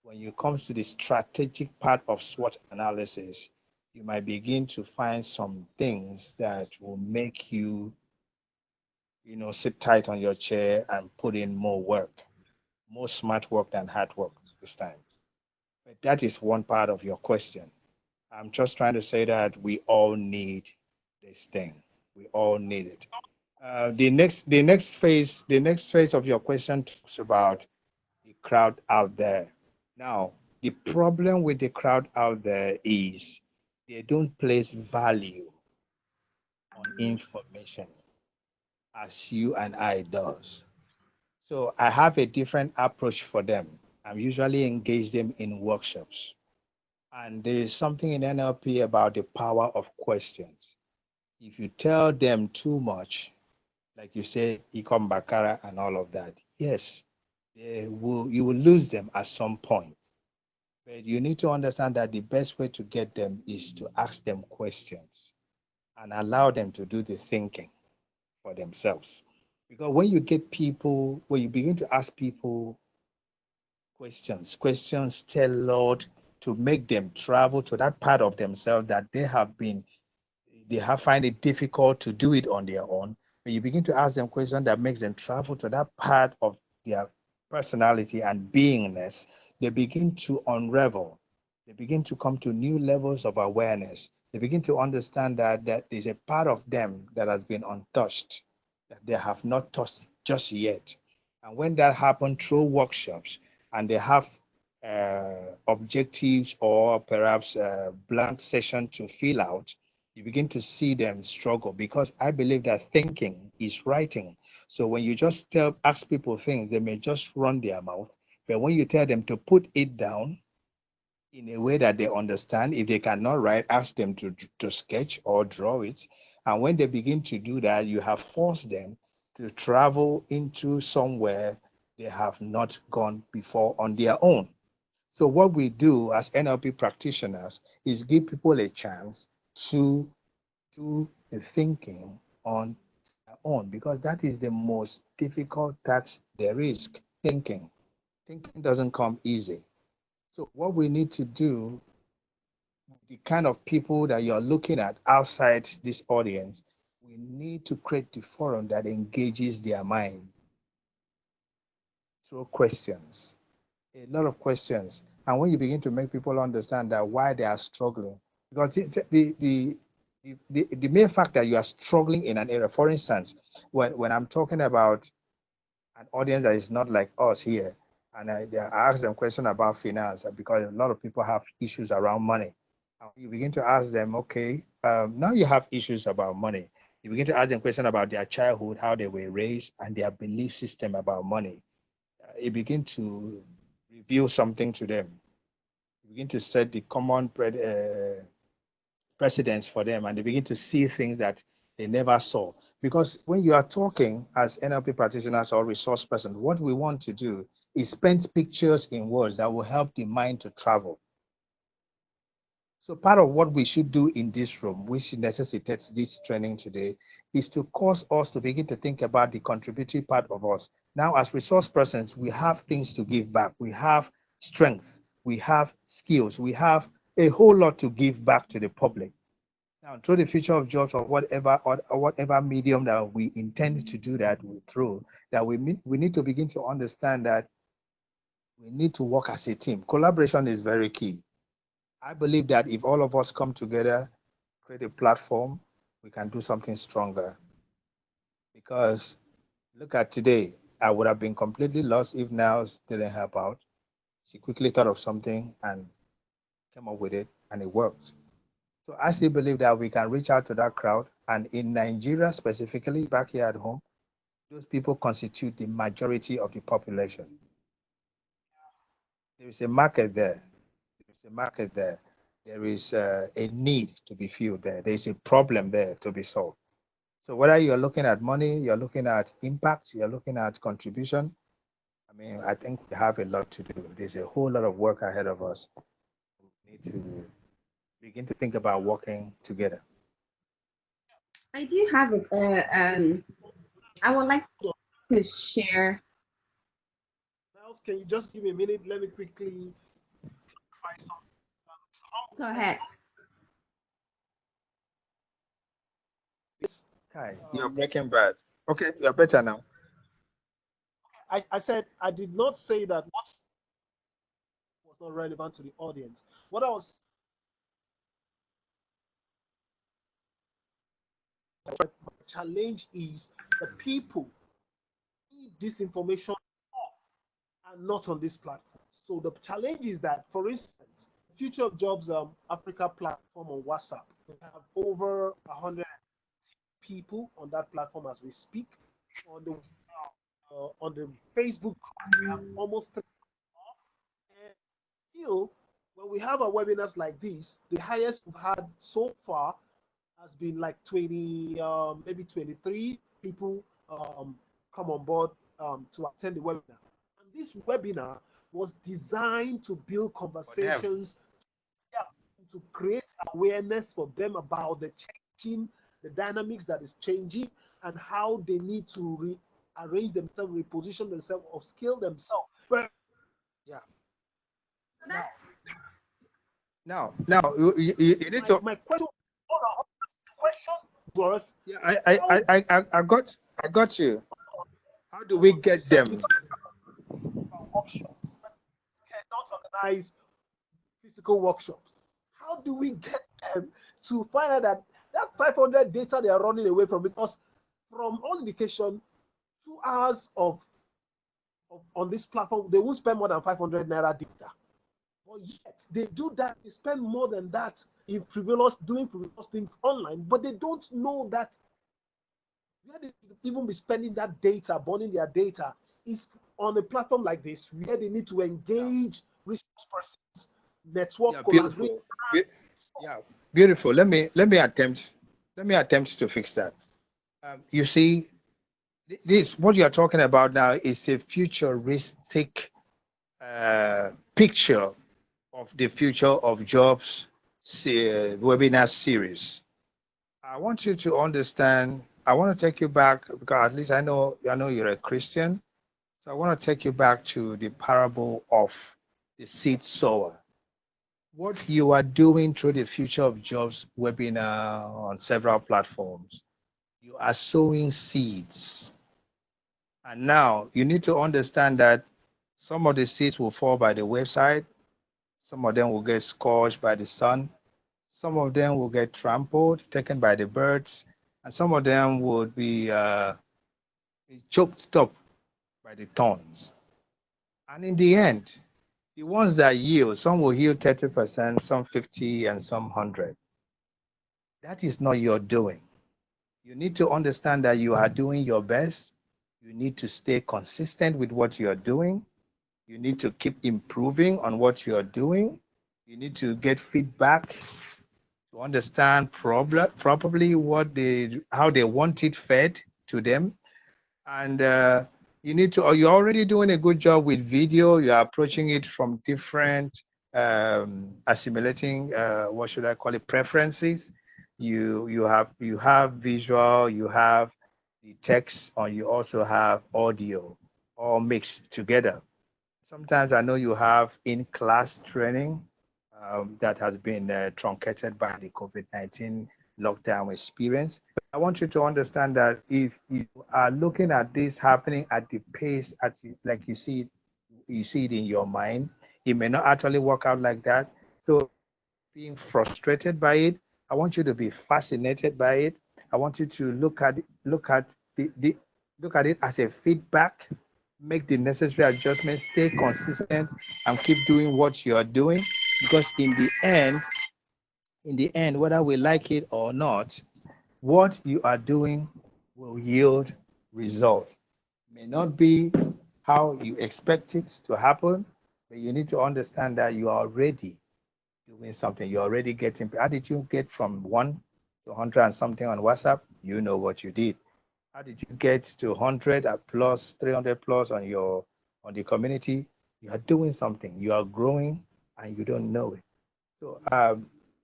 when you comes to the strategic part of SWOT analysis, you might begin to find some things that will make you, sit tight on your chair and put in more work, more smart work than hard work this time. But that is one part of your question. I'm just trying to say that we all need this thing. We all need it. The next phase of your question talks about the crowd out there. Now, the problem with the crowd out there is they don't place value on information as you and I does. So I have a different approach for them. I'm usually engage them in workshops. And there is something in NLP about the power of questions. If you tell them too much, like you say, Ikom Bakara and all of that, yes, you will lose them at some point. But you need to understand that the best way to get them is to ask them questions and allow them to do the thinking for themselves. Because when you begin to ask people questions tailored to make them travel to that part of themselves that they have find it difficult to do it on their own. When you begin to ask them questions that makes them travel to that part of their personality and beingness, they begin to unravel. They begin to come to new levels of awareness. They begin to understand that there's a part of them that has been untouched, that they have not touched just yet. And when that happens through workshops and they have objectives or perhaps a blank session to fill out, you begin to see them struggle because I believe that thinking is writing. So when you just ask people things, they may just run their mouth. But when you tell them to put it down in a way that they understand, if they cannot write, ask them to sketch or draw it. And when they begin to do that, you have forced them to travel into somewhere they have not gone before on their own. So what we do as NLP practitioners is give people a chance to do the thinking on their own because that is the most difficult task there is. Thinking. Thinking doesn't come easy. So what we need to do, the kind of people that you're looking at outside this audience, we need to create the forum that engages their mind through questions, a lot of questions. And when you begin to make people understand that why they are struggling, because the mere fact that you are struggling in an area, for instance, when I'm talking about an audience that is not like us here, and I ask them questions about finance because a lot of people have issues around money. And you begin to ask them, okay, now you have issues about money. You begin to ask them questions about their childhood, how they were raised, and their belief system about money. It begin to reveal something to them. You begin to set the common precedents for them, and they begin to see things that they never saw. Because when you are talking as NLP practitioners or resource person, what we want to do is paint pictures in words that will help the mind to travel. So part of what we should do in this room, which necessitates this training today, is to cause us to begin to think about the contributory part of us. Now, as resource persons, we have things to give back. We have strengths, we have skills, we have a whole lot to give back to the public. Now, through the future of jobs or whatever medium that we intend to do that through, that we need to begin to understand that we need to work as a team. Collaboration is very key. I believe that if all of us come together, create a platform, we can do something stronger. Because look at today, I would have been completely lost if Niles didn't help out. She quickly thought of something and came up with it, and it worked. So I still believe that we can reach out to that crowd. And in Nigeria, specifically back here at home, those people constitute the majority of the population. There is a market there. There is a market there. There is a need to be filled there. There is a problem there to be solved. So whether you're looking at money, you're looking at impact, you're looking at contribution, I mean, I think we have a lot to do. There's a whole lot of work ahead of us. We need to begin to think about working together. I do have I would like to share. Now, can you just give me a minute? Let me quickly try something. Go ahead. Kai, you're breaking bad. Okay, you're better now. I said I did not say that what was not relevant to the audience. What I was the challenge is the people need this information and not on this platform. So the challenge is that, for instance, Future of Jobs Africa platform on WhatsApp, we have over 100 people on that platform as we speak. On the Facebook group, we have almost 3 more. And still, when we have our webinars like this, the highest we've had so far has been like 20, maybe 23 people come on board to attend the webinar. And this webinar was designed to build conversations, to create awareness for them about the changing, the dynamics that is changing, and how they need to rearrange themselves, reposition themselves, or skill themselves. Yeah. So that's Now, you need to. My question, question was. Yeah, I got you. How do we get them? Workshop. We cannot organize physical workshops. How do we get them to find out that 500 data they are running away from? Because from all indication, 2 hours on this platform, they won't spend more than 500 naira data. But yet they do that. They spend more than that in doing frivolous things online. But they don't know that where they even be spending that data, burning their data, is on a platform like this, where they need to engage resource persons, network, Yeah, collaborate. Yeah, beautiful. Let me attempt to fix that. You see, this what you are talking about now is a futuristic picture of the future of jobs webinar series. I want you to understand. I want to take you back because at least I know you're a Christian. So I want to take you back to the parable of the seed sower. What you are doing through the Future of Jobs webinar on several platforms, you are sowing seeds. And now you need to understand that some of the seeds will fall by the wayside, some of them will get scorched by the sun, some of them will get trampled, taken by the birds, and some of them would be choked up by the thorns. And in the end, the ones that yield, some will yield 30%, some 50, and some 100. That is not your doing. You need to understand that you are doing your best. You need to stay consistent with what you're doing. You need to keep improving on what you're doing. You need to get feedback to understand probably how they want it fed to them. And you're already doing a good job with video. You're approaching it from different assimilating, what should I call it, preferences. You have visual, you have the text, or you also have audio, all mixed together. Sometimes I know you have in-class training that has been truncated by the COVID-19 lockdown experience. I want you to understand that if you are looking at this happening at the pace like you see it in your mind, it may not actually work out like that. So being frustrated by it, I want you to be fascinated by it. I want you to look at it as a feedback, make the necessary adjustments, stay consistent, and keep doing what you are doing. Because in the end, whether we like it or not, what you are doing will yield results. May not be how you expect it to happen, but you need to understand that you are already doing something. You're already getting. How did you get from 1 to 100 and something on WhatsApp? You know what you did. How did you get to 100 plus 300 plus on the community? You are doing something. You are growing, and you don't know it. So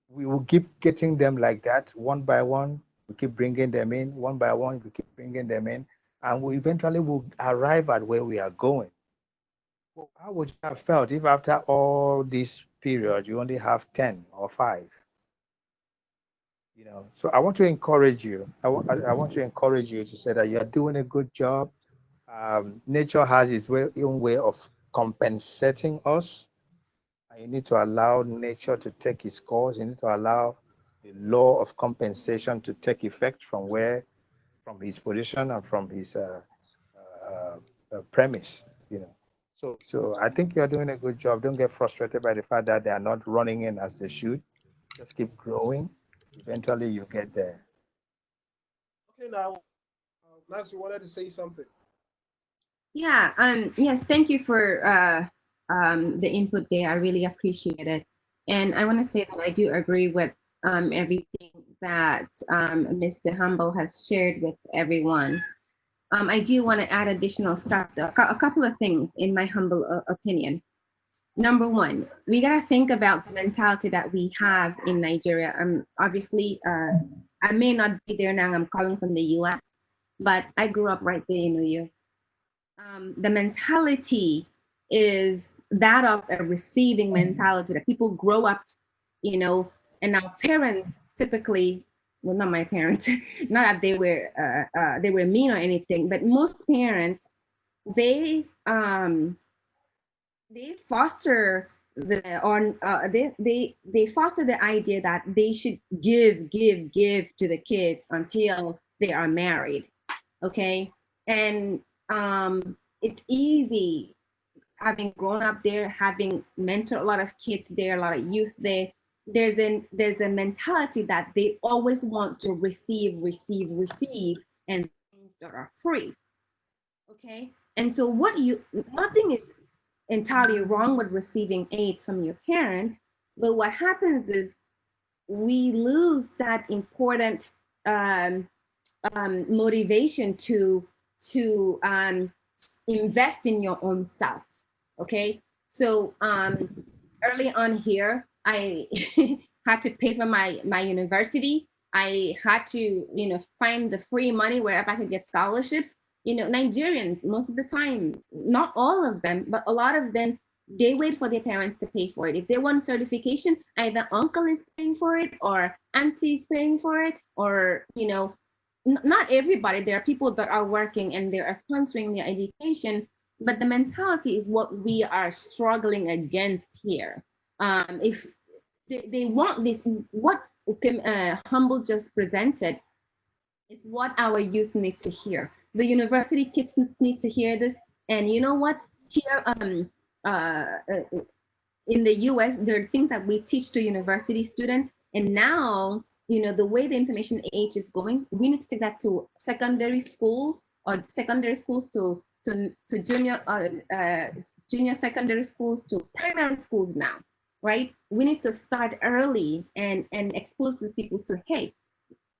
we will keep getting them like that, one by one. We keep bringing them in, one by one. We keep bringing them in, and we eventually will arrive at where we are going. Well, how would you have felt if after all this period you only have 10 or 5? So I want to encourage you. I want to encourage you to say that you're doing a good job. Nature has its own way of compensating us. And you need to allow nature to take its course. You need to allow the law of compensation to take effect from his position and from his premise. So I think you're doing a good job. Don't get frustrated by the fact that they are not running in as they should. Just keep growing. Eventually, you get there. Okay, now, Nancy wanted to say something. Yeah. Yes. Thank you for the input there. I really appreciate it, and I want to say that I do agree with everything that Mr. Humble has shared with everyone. I do want to add additional stuff, a couple of things in my humble opinion. Number one, we got to think about the mentality that we have in Nigeria. Obviously, I may not be there now. I'm calling from the US, but I grew up right there in New York. The mentality is that of a receiving mentality that people grow up, and our parents typically, well, not my parents, not that they were mean or anything, but most parents, they foster they foster the idea that they should give to the kids until they are married. Okay. And it's easy, having grown up there, having mentored a lot of kids there, a lot of youth there. There's a mentality that they always want to receive, and things that are free. Okay. And so nothing is entirely wrong with receiving aids from your parents, but what happens is we lose that important motivation to invest in your own self. Okay. So early on here, I had to pay for my university. I had to find the free money wherever I could get scholarships. Nigerians, most of the time, not all of them, but a lot of them, they wait for their parents to pay for it. If they want certification, either uncle is paying for it or auntie is paying for it, or not everybody. There are people that are working and they are sponsoring their education, but the mentality is what we are struggling against here. If they want this, what Humble just presented is what our youth need to hear. The university kids need to hear this. And you know what? Here, uh, in the US, there are things that we teach to university students. And now, the way the information age is going, we need to take that to secondary schools, or secondary schools to junior secondary schools, to primary schools now, right? We need to start early and expose these people to, hey,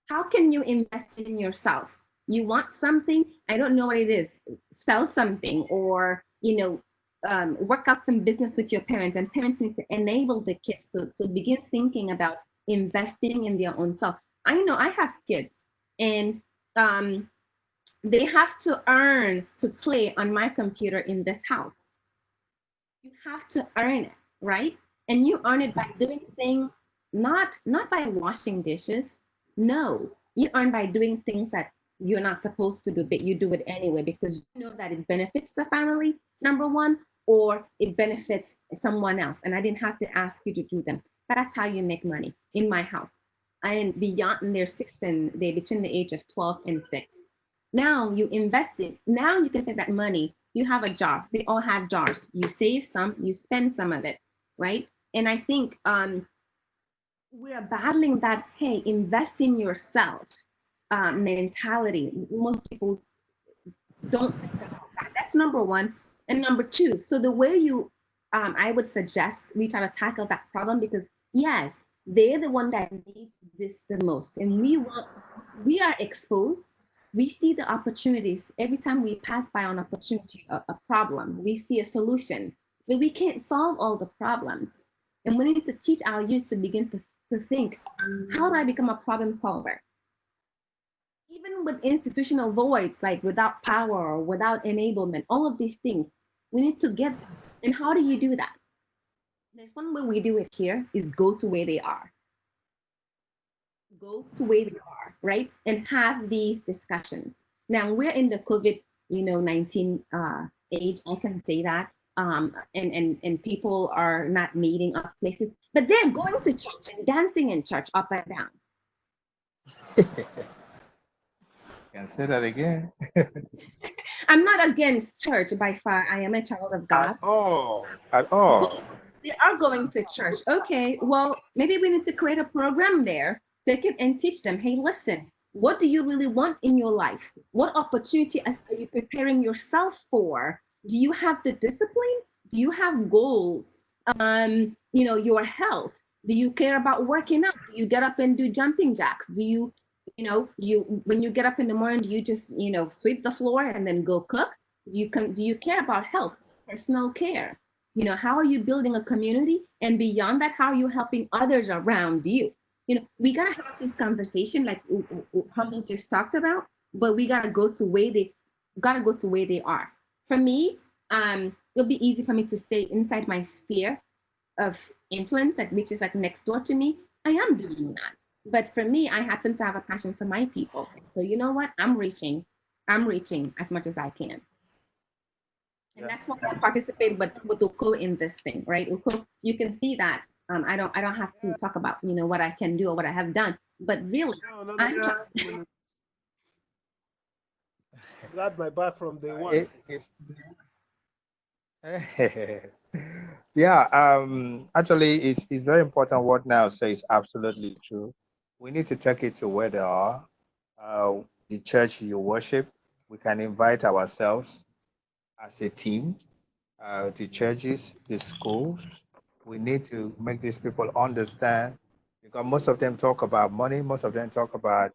how can you invest in yourself? You want something, I don't know what it is, sell something, or work out some business with your parents, and parents need to enable the kids to begin thinking about investing in their own self. I know I have kids, and they have to earn to play on my computer in this house. You have to earn it, right? And you earn it by doing things, not by washing dishes. No, you earn by doing things that you're not supposed to do, but you do it anyway because you know that it benefits the family, number one, or it benefits someone else. And I didn't have to ask you to do them. But that's how you make money in my house. And beyond, and they're 6 and they between the age of 12 and 6. Now you invest it. Now you can take that money. You have a jar. They all have jars. You save some, you spend some of it, right? And I think we are battling that, hey, invest in yourself mentality. Most people don't think about that. That's number one. And number two, so the way you, I would suggest we try to tackle that problem, because yes, they're the one that needs this the most. And we are exposed. We see the opportunities every time we pass by an opportunity, a problem. We see a solution, but we can't solve all the problems. And we need to teach our youth to begin to think, how do I become a problem solver? Even with institutional voids, like without power or without enablement, all of these things, we need to get them. And how do you do that? There's one way we do it here is go to where they are. Go to where they are, right? And have these discussions. Now we're in the COVID, 19 age, I can say that. And people are not meeting up places, but they're going to church and dancing in church up and down. Can say that again. I'm not against church by far. I am a child of God. At all. They are going to church. Okay, well, maybe we need to create a program there, take it and teach them, hey, listen, what do you really want in your life? What opportunity are you preparing yourself for? Do you have the discipline? Do you have goals? Your health. Do you care about working out? Do you get up and do jumping jacks? Do you when you get up in the morning, do you just sweep the floor and then go cook? Do you care about health, personal care? How are you building a community? And beyond that, how are you helping others around you? We gotta have this conversation like Humble just talked about, but we gotta go to where they are. For me, it'll be easy for me to stay inside my sphere of influence, which is like next door to me. I am doing that. But for me, I happen to have a passion for my people. So you know what? I'm reaching as much as I can. And that's why I participate with Uko in this thing, right? Uko, you can see that I don't have to talk about what I can do or what I have done, but really, I'm trying. Glad my back from day one. Yeah, actually, it's very important. What now says absolutely true. We need to take it to where they are. The church you worship, we can invite ourselves as a team, the churches, the schools. We need to make these people understand, because most of them talk about money, most of them talk about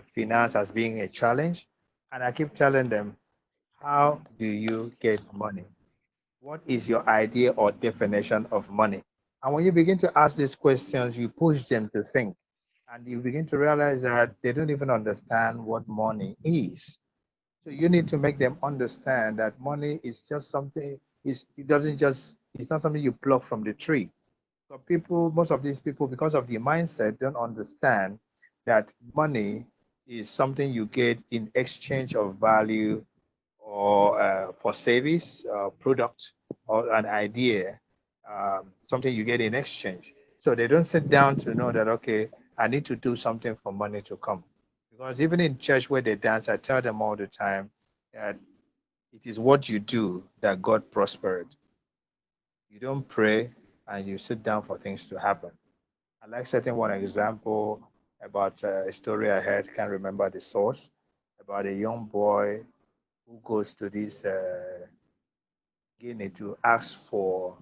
finance as being a challenge. And I keep telling them, how do you get money? What is your idea or definition of money? And when you begin to ask these questions, you push them to think. And you begin to realize that they don't even understand what money is. So you need to make them understand that money is just something, it's not something you pluck from the tree. So most of these people, because of the mindset, don't understand that money is something you get in exchange of value or for service, product, or an idea, something you get in exchange. So they don't sit down to know that, okay, I need to do something for money to come. Because even in church where they dance, I tell them all the time that it is what you do that God prospered. You don't pray and you sit down for things to happen. I like setting one example about a story I heard, can't remember the source, about a young boy who goes to this Guinea to ask for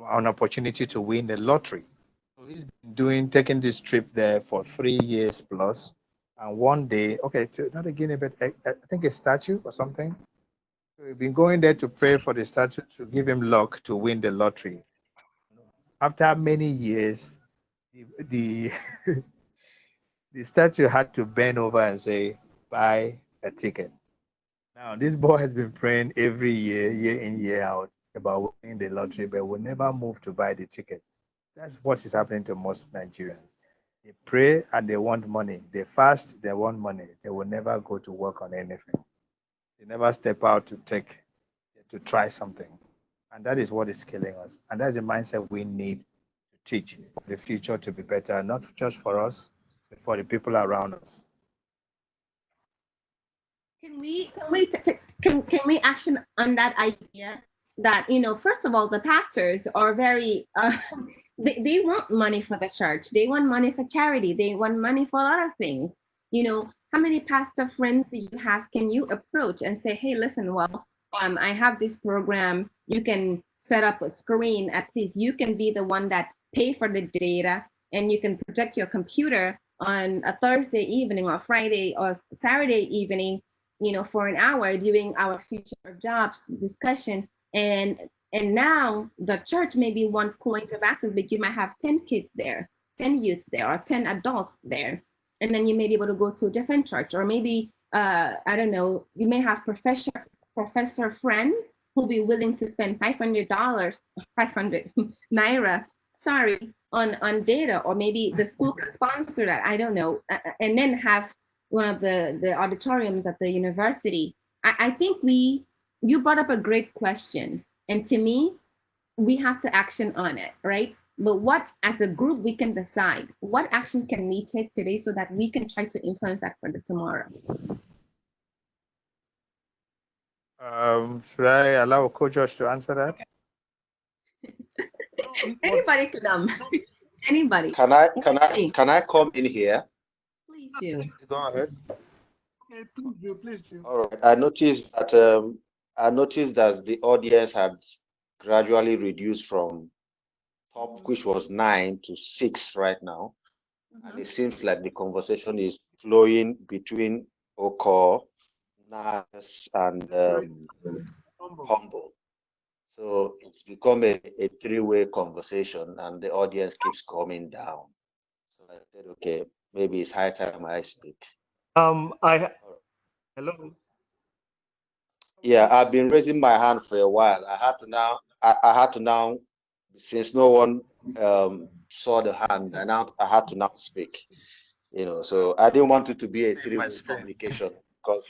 an opportunity to win the lottery. So he's been taking this trip there for 3 years plus. And one day, okay, not a guinea, but I think a statue or something. So we've been going there to pray for the statue to give him luck to win the lottery. After many years, the the statue had to bend over and say, buy a ticket. Now, this boy has been praying every year, year in, year out, about winning the lottery, but will never move to buy the ticket. That's what is happening to most Nigerians. They pray and they want money. They fast, they want money. They will never go to work on anything. They never step out to try something. And that is what is killing us. And that's the mindset we need to teach for the future to be better, not just for us, but for the people around us. Can we action on that idea that, first of all, the pastors are very they want money for the church, they want money for charity, they want money for a lot of things. How many pastor friends you have can you approach and say, hey, listen, well, I have this program, you can set up a screen, at least you can be the one that pay for the data, and you can project your computer on a Thursday evening or Friday or Saturday evening, for an hour during our future jobs discussion. And now the church may be one point of access, but you might have 10 kids there, 10 youth there, or 10 adults there. And then you may be able to go to a different church, or maybe, I don't know, you may have professor friends who'll be willing to spend $500, 500 naira, sorry, on data, or maybe the school can sponsor that, I don't know, and then have one of the auditoriums at the university. I think you brought up a great question, and to me, we have to action on it, right? But what, as a group, we can decide what action can we take today so that we can try to influence that for the tomorrow. Should I allow Coach Josh to answer that? Anybody can anybody. Can I come in here? Please do. Go ahead. Okay, please do. All right. I noticed that the audience had gradually reduced from top, which was 9 to 6 right now. And it seems like the conversation is flowing between Oko, Nas, and Humble. So it's become a three-way conversation, and the audience keeps coming down. So I said, okay, maybe it's high time I speak. Hello. Yeah, I've been raising my hand for a while. I had to now, since no one saw the hand, and now I had to now speak. So I didn't want it to be a three-way communication, because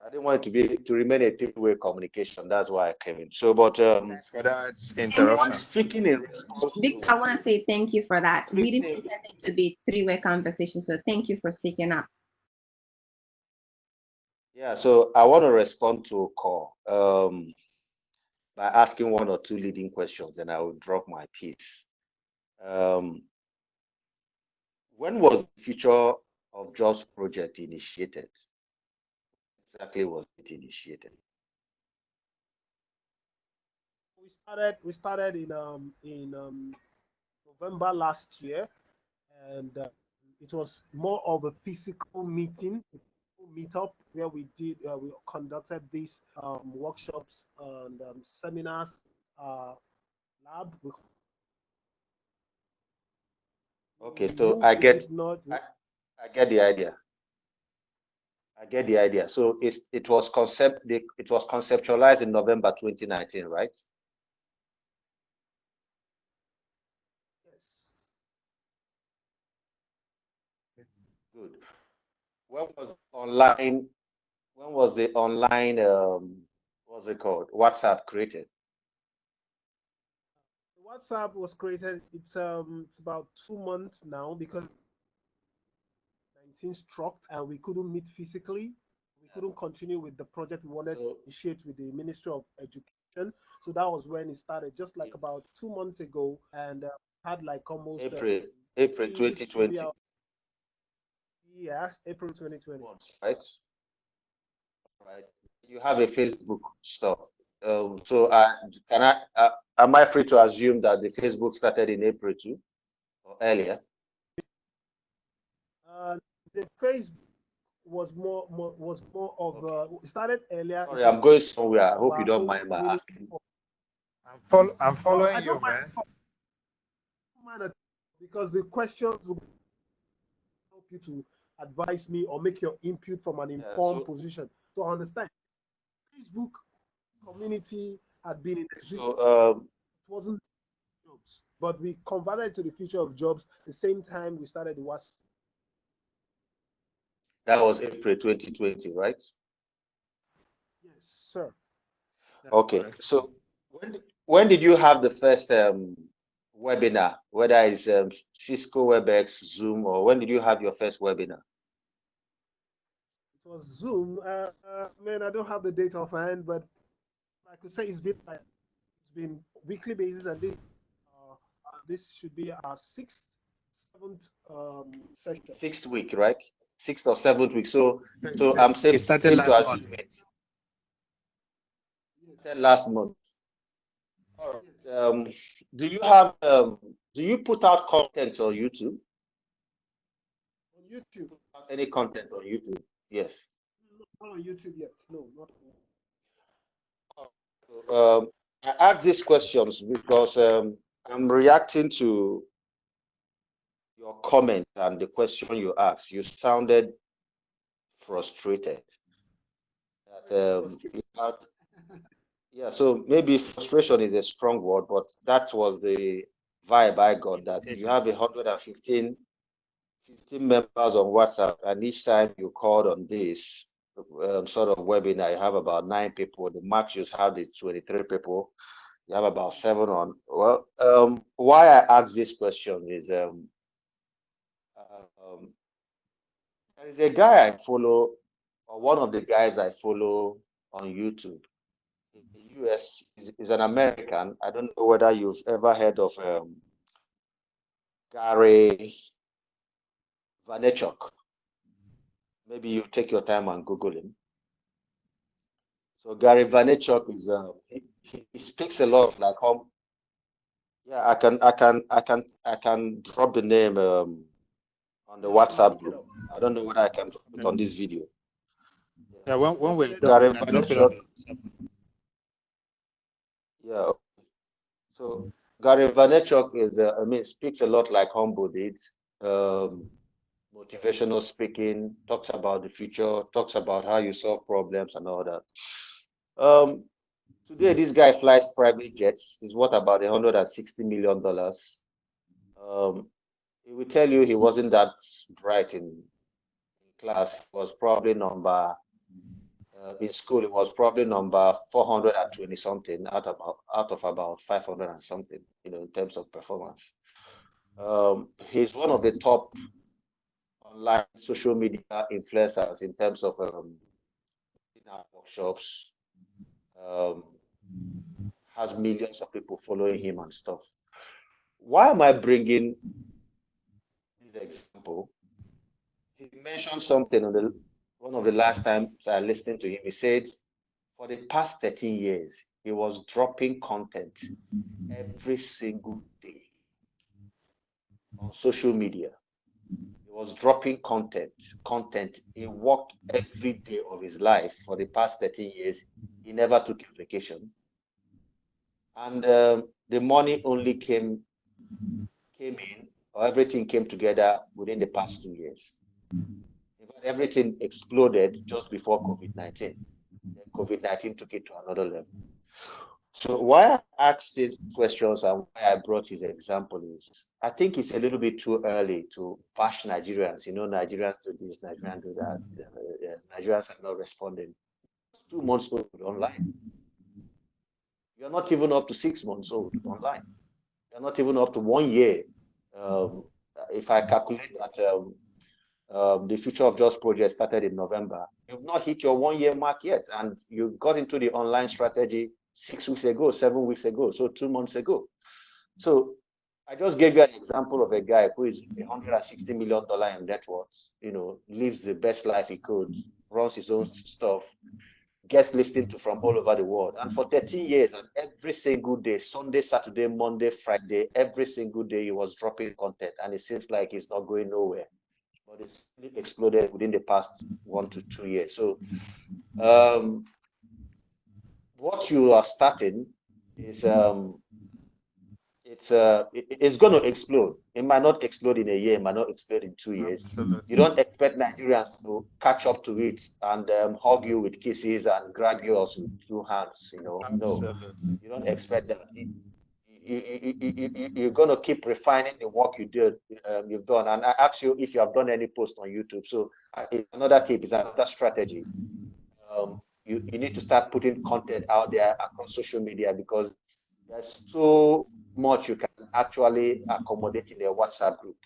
I didn't want it to remain a three-way communication. That's why I came in. So, but for that interruption. I'm speaking in response. Victor, I want to say thank you for that. We didn't intend it to be three-way conversation, so thank you for speaking up. Yeah, so I want to respond to a call by asking one or two leading questions, and I will drop my piece. When was the Future of Jobs project initiated? Exactly was it initiated? We started in November last year, and it was more of a physical meetup where we conducted these workshops and seminars, lab. Okay, so I get the idea. I get the idea. So it was conceptualized in November 2019, right? Yes. Good. When was the online what's it called? WhatsApp created? WhatsApp was created. It's about 2 months now, because 19 struck and we couldn't meet physically. We couldn't continue with the project we wanted to initiate with the Ministry of Education. So that was when it started, just like about 2 months ago, and had like almost April 2020. Yes, April 2020. Right. Right. You have a Facebook stuff. So am I free to assume that the Facebook started in April too, or earlier? the Facebook was more of it started earlier. Sorry, I'm going somewhere. I hope you don't mind my asking. I'm following you, man. Because the questions will help you to advise me or make your input from an informed position. So I understand. Facebook community had been in existence. It wasn't jobs, but we converted to the future of jobs the same time we started the WhatsApp. That was April 2020, right? Yes, sir. Okay, so when did you have the first webinar, whether it's Cisco WebEx, Zoom, or when did you have your first webinar? It was Zoom. Man, I don't have the date offhand, but I could say it's been weekly basis, and this should be our seventh session. 6th week, right? 6th or 7th week. So I'm saying it started last month. Last month. All right. Do you have do you put out content on YouTube? On YouTube. Any content on YouTube? Yes. Not on YouTube yet. No, not. I ask these questions because I'm reacting to your comment and the question you asked. You sounded frustrated. That, yeah, so maybe frustration is a strong word, but that was the vibe I got, that you have 115 members on WhatsApp, and each time you called on this sort of webinar, you have about 9 people. The max you have is 23 people. You have about 7 on. Well, why I ask this question is there is a guy I follow, or one of the guys I follow on YouTube in the US. Is an American. I don't know whether you've ever heard of Gary Vaynerchuk. Maybe you take your time and Google him. So Gary Vaynerchuk is he speaks a lot like yeah, I can drop the name on the WhatsApp group. I don't know whether I can drop it on this video. Yeah, when we Gary Vaynerchuk. Yeah. So Gary Vaynerchuk is I mean, speaks a lot like Humble did. Motivational speaking, talks about the future, talks about how you solve problems and all that. Today, this guy flies private jets. He's worth about $160 million. He will tell you he wasn't that bright in class. He was probably number in school. It was probably number 420 something out of about 500 and something. You know, in terms of performance. He's one of the top online social media influencers in terms of workshops. Has millions of people following him and stuff. Why am I bringing this example? He mentioned something on one of the last times I listened to him. He said for the past 13 years, he was dropping content every single day on social media. He was dropping content. He worked every day of his life for the past 13 years. He never took a vacation. And the money only came in, or everything came together within the past 2 years. In fact, everything exploded just before COVID-19. Then COVID-19 took it to another level. So why I asked these questions and why I brought his example is, I think it's a little bit too early to bash Nigerians. You know, Nigerians do this, Nigerians do that. Nigerians are not responding. 2 months old online. You're not even up to 6 months old online. You're not even up to 1 year. If I calculate that the Future of Jobs project started in November, you've not hit your 1 year mark yet, and you got into the online strategy 6 weeks ago, 7 weeks ago, so 2 months ago. So I just gave you an example of a guy who is $160 million in net worth, you know, lives the best life he could, runs his own stuff, gets listened to from all over the world. And for 13 years, and every single day, Sunday, Saturday, Monday, Friday, every single day, he was dropping content. And it seems like he's not going nowhere. but it's really exploded within the past 1 to 2 years. So what you are starting is it's going to explode. It might not explode in a year, it might not explode in 2 years. Absolutely. You don't expect Nigerians to catch up to it and hug you with kisses and grab yours with 2 hands. Absolutely. No, you don't expect that. You're going to keep refining the work you've done. And I ask you if you have done any post on YouTube. So it's another tip, it's another strategy. You need to start putting content out there across social media, because there's so much you can actually accommodate in their WhatsApp group,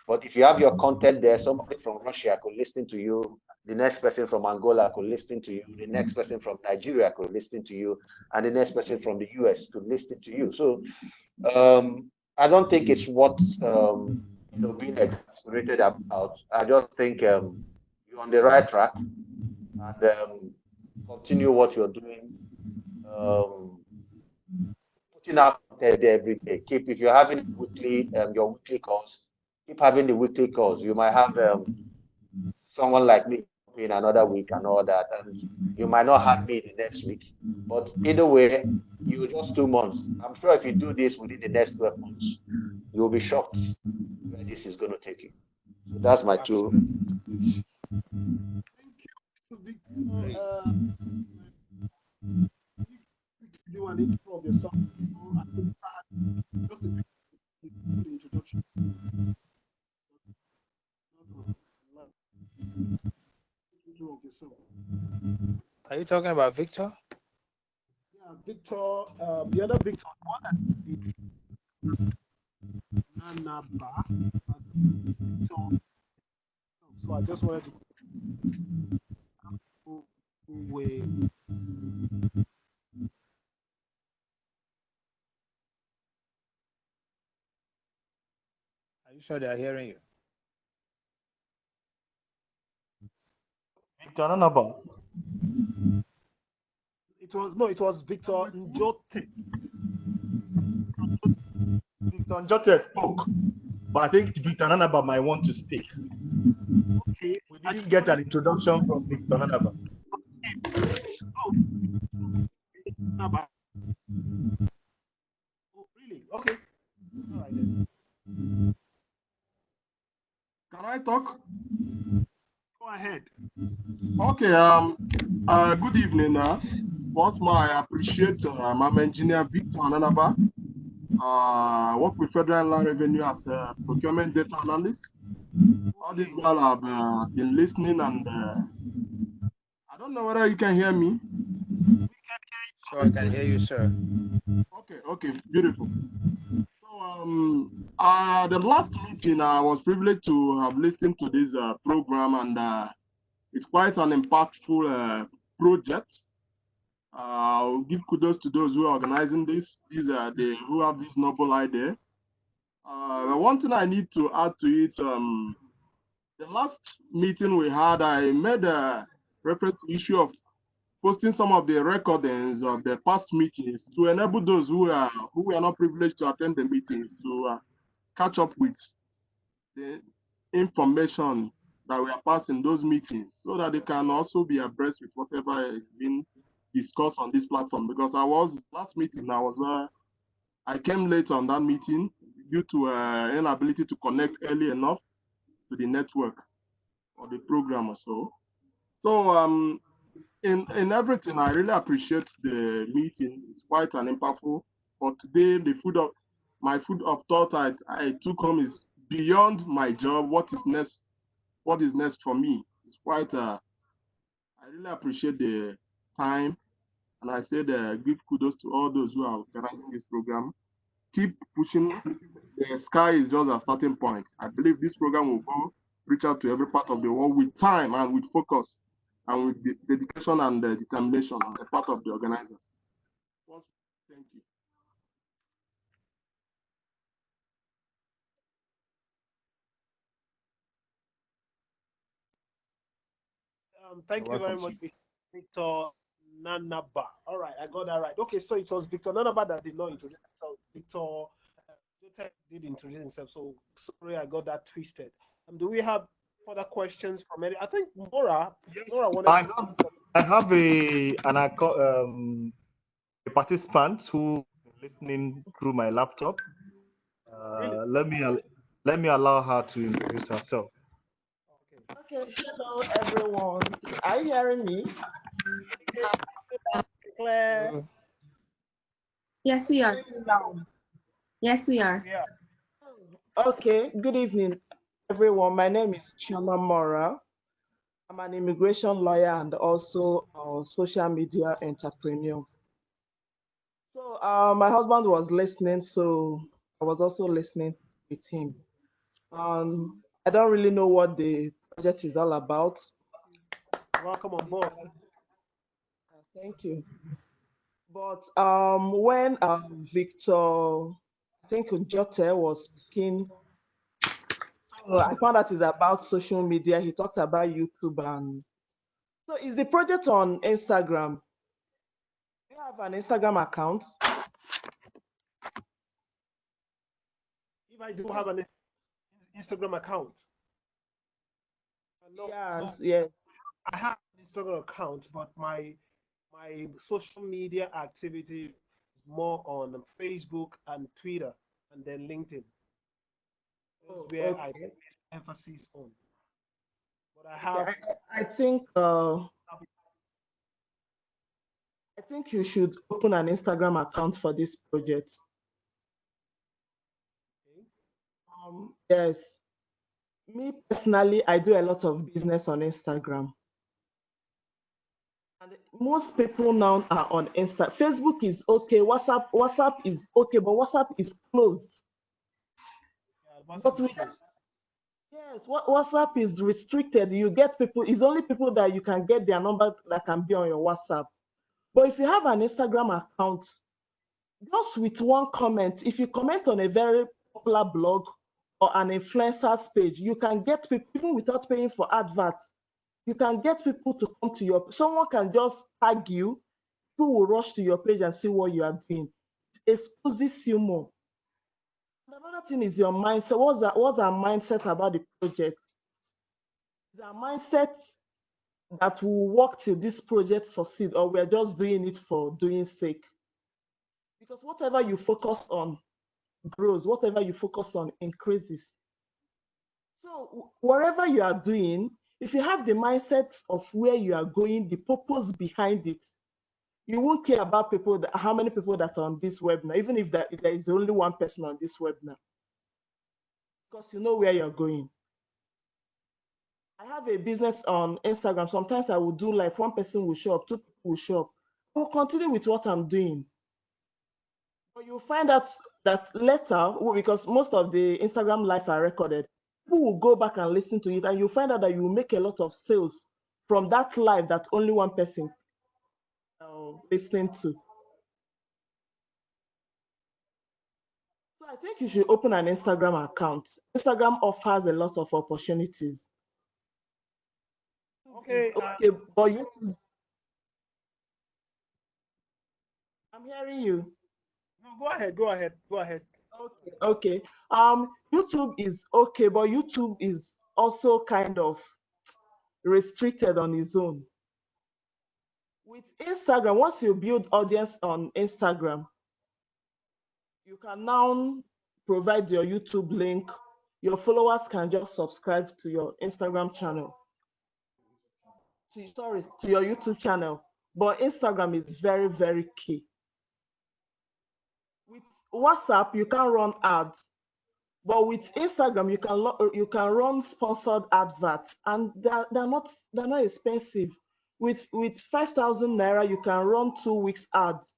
But if you have your content there, somebody from Russia could listen to you, the next person from Angola could listen to you, the next person from Nigeria could listen to you, and the next person from the US could listen to you. So I don't think it's what being exasperated about. I just think you're on the right track, and continue what you're doing. Putting out content every day. If you're having your weekly calls, keep having the weekly calls. You might have someone like me in another week and all that, and you might not have me the next week. But either way, you're just 2 months. I'm sure if you do this within the next 12 months, you'll be shocked where this is going to take you. So that's my two. Thank you, Victor. Do an intro of yourself. I think just a quick introduction. Intro of yourself. Are you talking about Victor? Yeah, Victor. The other Victor, the one that did Nanaba. Victor. So I just wanted to way. Are you sure they are hearing you? Victor Nanaba. It was Victor Njote. Victor Njote spoke, but I think Victor Nanaba might want to speak. Okay. We didn't get an introduction from Victor Nanaba. Oh, Nanaba. Oh, really? Okay. All right then. Can I talk? Go ahead. Okay. Good evening. Once more, I appreciate I'm engineer Victor Ananaba. Work with Federal Land Revenue as a procurement data analyst. All this while I've been listening, and I don't know whether you can hear me. Sure, I can hear you, sir. Okay, beautiful. So the last meeting I was privileged to have listened to this program, and it's quite an impactful project. I'll give kudos to those who are organizing this. These are who have this noble idea. One thing I need to add to it, the last meeting we had, I made a reference to the issue of posting some of the recordings of the past meetings to enable those who are not privileged to attend the meetings to catch up with the information that we are passing those meetings, so that they can also be abreast with whatever is being discussed on this platform. Because last meeting, I came late on that meeting due to inability to connect early enough to the network or the program or so. So in everything, I really appreciate the meeting. It's quite an impactful. But today, my food of thought I took home is beyond my job. What is next? What is next for me? It's quite. I really appreciate the time, and I said give kudos to all those who are organizing this program. Keep pushing. The sky is just a starting point. I believe this program will go reach out to every part of the world with time and with focus and with dedication and determination on the part of the organizers. Thank you. Thank you very much, Victor Nanaba. All right, I got that right. Okay, so it was Victor Nanaba that did not introduce himself. Victor did introduce himself. So sorry, I got that twisted. Do we have further questions from any? I think Nora. Yes, Nora wanted I have a participant who is listening through my laptop. really. Let me allow her to introduce herself. Okay. Okay, hello everyone. Are you hearing me? Claire. Yes, we are. Hearing me now. Yes, we are. Yeah. Okay, good evening, everyone. My name is Chioma Mora. I'm an immigration lawyer and also a social media entrepreneur. So, my husband was listening, so I was also listening with him. I don't really know what the project is all about. Welcome on board. Thank you. But when Victor, I think Jote was speaking, I found out it's about social media. He talked about YouTube, and so is the project on Instagram? Do you have an Instagram account? If I do have an Instagram account, no, Yes, yes. I have an Instagram account, but my social media activity is more on Facebook and Twitter, and then LinkedIn. Those Oh, where I okay. place emphasis on. But I Okay. have. I think you should open an Instagram account for this project. Yes. Me personally, I do a lot of business on Instagram. And most people now are on Insta. Facebook is okay. WhatsApp is okay, but WhatsApp is closed. But with yes, WhatsApp is restricted. You get people. It's only people that you can get their number that can be on your WhatsApp. But if you have an Instagram account, just with one comment, if you comment on a very popular blog or an influencer's page, you can get people even without paying for adverts. You can get people to come to your. Someone can just tag you. People will rush to your page and see what you are doing. It exposes you more. Another thing is your mindset. What's our mindset about the project? Is our mindset that will work till this project succeed, or we're just doing it for doing sake? Because whatever you focus on grows, whatever you focus on increases. So whatever you are doing, if you have the mindset of where you are going, the purpose behind it, you won't care about how many people that are on this webinar, even if there is only one person on this webinar, because you know where you're going. I have a business on Instagram. Sometimes I will do like one person will show up, two people will show up. I will continue with what I'm doing. But you'll find out that later, because most of the Instagram live are recorded, people will go back and listen to it, and you'll find out that you will make a lot of sales from that live that only one person listening to. So I think you should open an Instagram account. Instagram offers a lot of opportunities. Okay. Okay, but I'm hearing you. No, go ahead. Go ahead. Go ahead. Okay. YouTube is okay, but YouTube is also kind of restricted on its own. With Instagram, once you build audience on Instagram, you can now provide your YouTube link. Your followers can just subscribe to your Instagram channel. To your YouTube channel. But Instagram is very, very key. With WhatsApp, you can run ads. But with Instagram, you can run sponsored adverts, and they're not expensive. With 5,000 naira, you can run 2 weeks ads.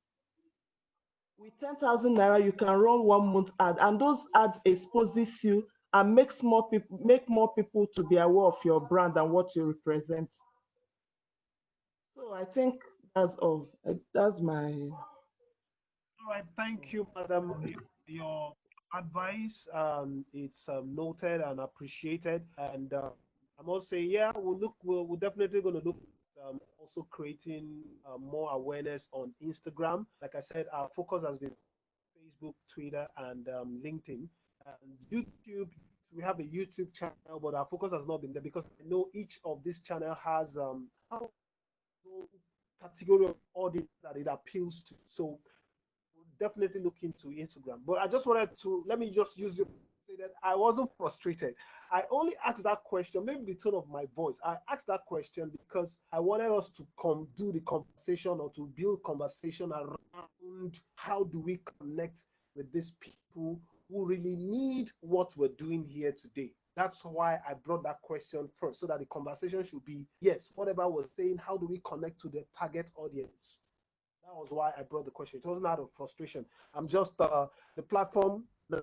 With 10,000 naira, you can run 1 month ad, and those ads exposes you and make more people to be aware of your brand and what you represent. So I think that's all. That's my. All right. Thank you, madam. Your advice, it's noted and appreciated. And I must say, yeah, we're definitely going to look at also creating more awareness on Instagram. Like I said, our focus has been Facebook, Twitter, and LinkedIn. And YouTube we have a YouTube channel, but our focus has not been there because I know each of this channel has category of audience that it appeals to. So we'll definitely look into Instagram. But I just wanted to let me just use it say that I wasn't frustrated. I only asked that question, maybe the tone of my voice. I asked that question because I wanted us to do the conversation or to build conversation around how do we connect with these people who really need what we're doing here today. That's why I brought that question first, so that the conversation should be, yes, whatever we're saying, how do we connect to the target audience? That was why I brought the question. It wasn't out of frustration. I'm just the platform on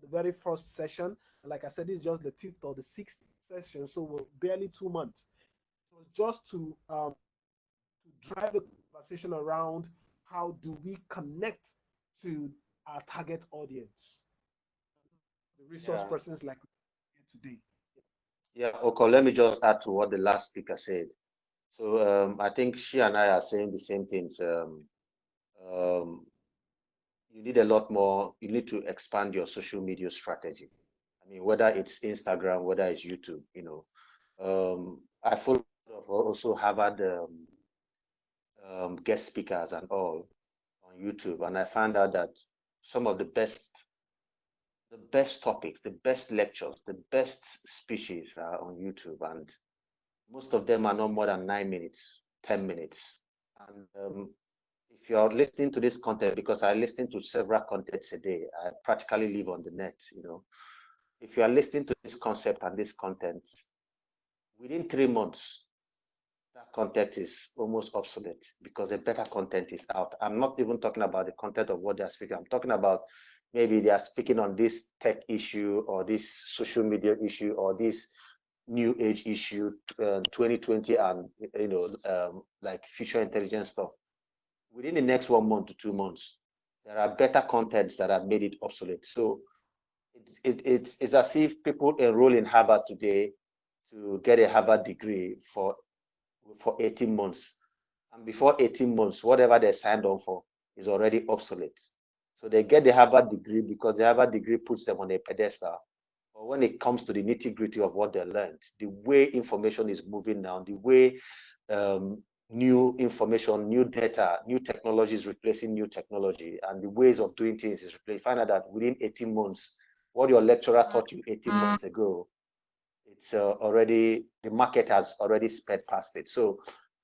the very first session. Like I said, this is just the 5th or the 6th session, so we're barely 2 months. So just to drive the conversation around how do we connect to our target audience, the resource persons like today. Yeah, okay, let me just add to what the last speaker said. So I think she and I are saying the same things. You need a lot more, you need to expand your social media strategy. I mean, whether it's Instagram, whether it's YouTube, I follow also Harvard guest speakers and all on YouTube, and I found out that some of the best topics, the best lectures, the best speeches are on YouTube, and most of them are not more than 9 minutes, 10 minutes. And if you're listening to this content, because I listen to several contents a day, I practically live on the net, if you are listening to this concept and this content, within 3 months, that content is almost obsolete because the better content is out. I'm not even talking about the content of what they're speaking. I'm talking about maybe they are speaking on this tech issue or this social media issue or this new age issue, 2020, and like future intelligence stuff. Within the next 1 month to 2 months, there are better contents that have made it obsolete. So it's as if people enroll in Harvard today to get a Harvard degree for 18 months. And before 18 months, whatever they signed on for is already obsolete. So they get the Harvard degree because the Harvard degree puts them on a pedestal. But when it comes to the nitty-gritty of what they learned, the way information is moving now, the way new information, new data, new technology is replacing new technology, and the ways of doing things is replacing. Find out that within 18 months, what your lecturer taught you 18 months ago, it's already, the market has already sped past it. So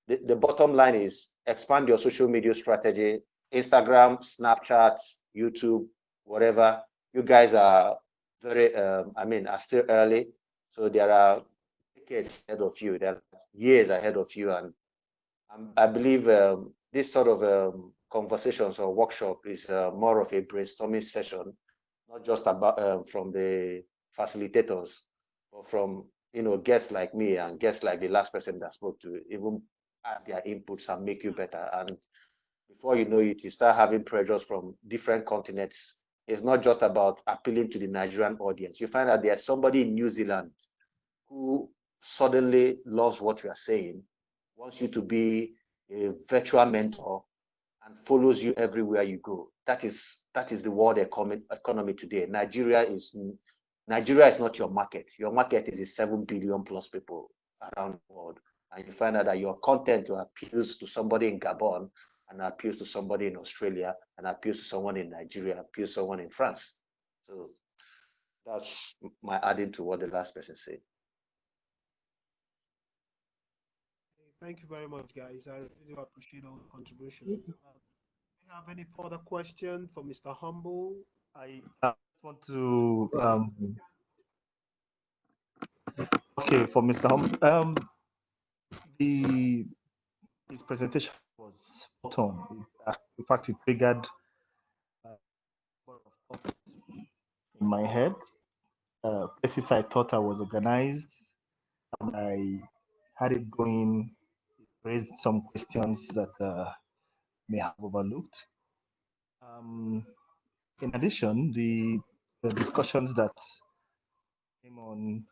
the bottom line is expand your social media strategy, Instagram, Snapchat, YouTube, whatever. You guys are very, are still early. So there are decades ahead of you. There are years ahead of you. And I believe this sort of conversations or workshop is more of a brainstorming session, not just about from the facilitators, but from guests like me and guests like the last person that spoke to, even add their inputs and make you better. And before you know it, you start having pressures from different continents. It's not just about appealing to the Nigerian audience. You find out there's somebody in New Zealand who suddenly loves what you are saying, wants you to be a virtual mentor, and follows you everywhere you go. That is the world economy today. Nigeria is not your market. Your market is 7 billion plus people around the world. And you find out that your content appeals to somebody in Gabon, and appeals to somebody in Australia, and appeals to someone in Nigeria, appeals to someone in France. So that's my adding to what the last person said. Thank you very much, guys. I really appreciate all the contributions. Do you have any further question for Mr. Humble? I want to okay, for Mr. Humble, his presentation was spot on. In fact, it triggered a lot of thoughts in my head. Places I thought I was organized, and I had it going, raised some questions that may have overlooked. In addition, the discussions that came on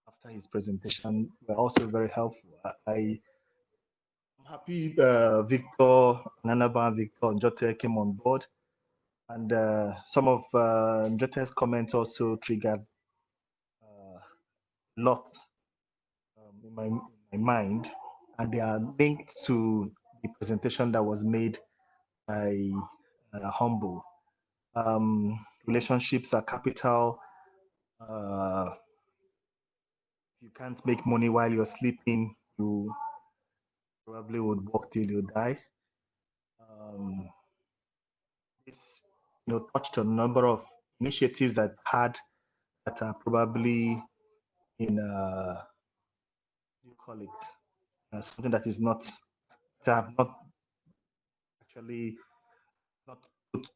after his presentation were also very helpful. I'm happy Victor, Nanaba, Victor, and Jote came on board. And some of Njote's comments also triggered a lot in my mind, and they are linked to the presentation that was made by Humble. Relationships are capital. You can't make money while you're sleeping. You probably would work till you die. This, touched on a number of initiatives that are probably in you call it something that is not that have not actually not put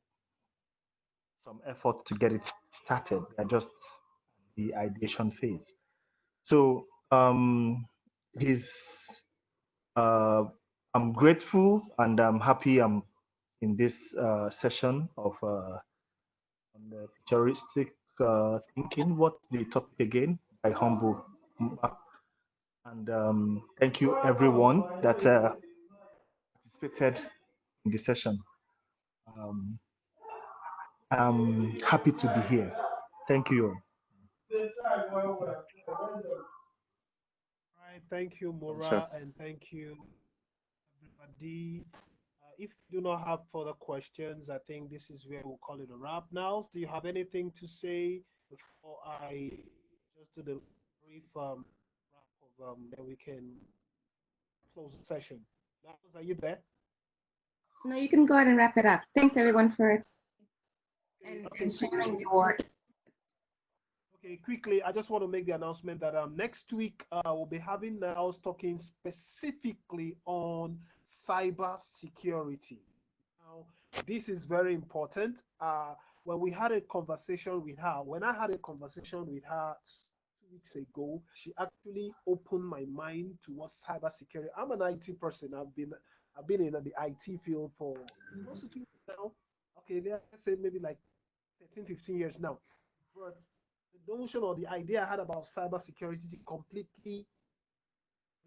some effort to get it started. They're just the ideation phase. So his I'm grateful and I'm happy I'm in this session of on the futuristic thinking. What's the topic again? By Humble. And thank you everyone that participated in the session. I'm happy to be here. Thank you. Right, thank you, Mora, and thank you, everybody. If you do not have further questions, I think this is where we'll call it a wrap. Now, do you have anything to say before I just do the brief wrap of then we can close the session? Niles, are you there? No, you can go ahead and wrap it up. Thanks everyone for Okay, sharing your. Okay, quickly, I just want to make the announcement that next week we'll be having Niles talking specifically on cyber security. Now, this is very important. When we had a conversation with her, when I had a conversation with her 2 weeks ago, she actually opened my mind towards cybersecurity. I'm an IT person. I've been in the IT field for close to 2 years now. Okay, let's say maybe like 13, 15 years now. But the notion or the idea I had about cybersecurity completely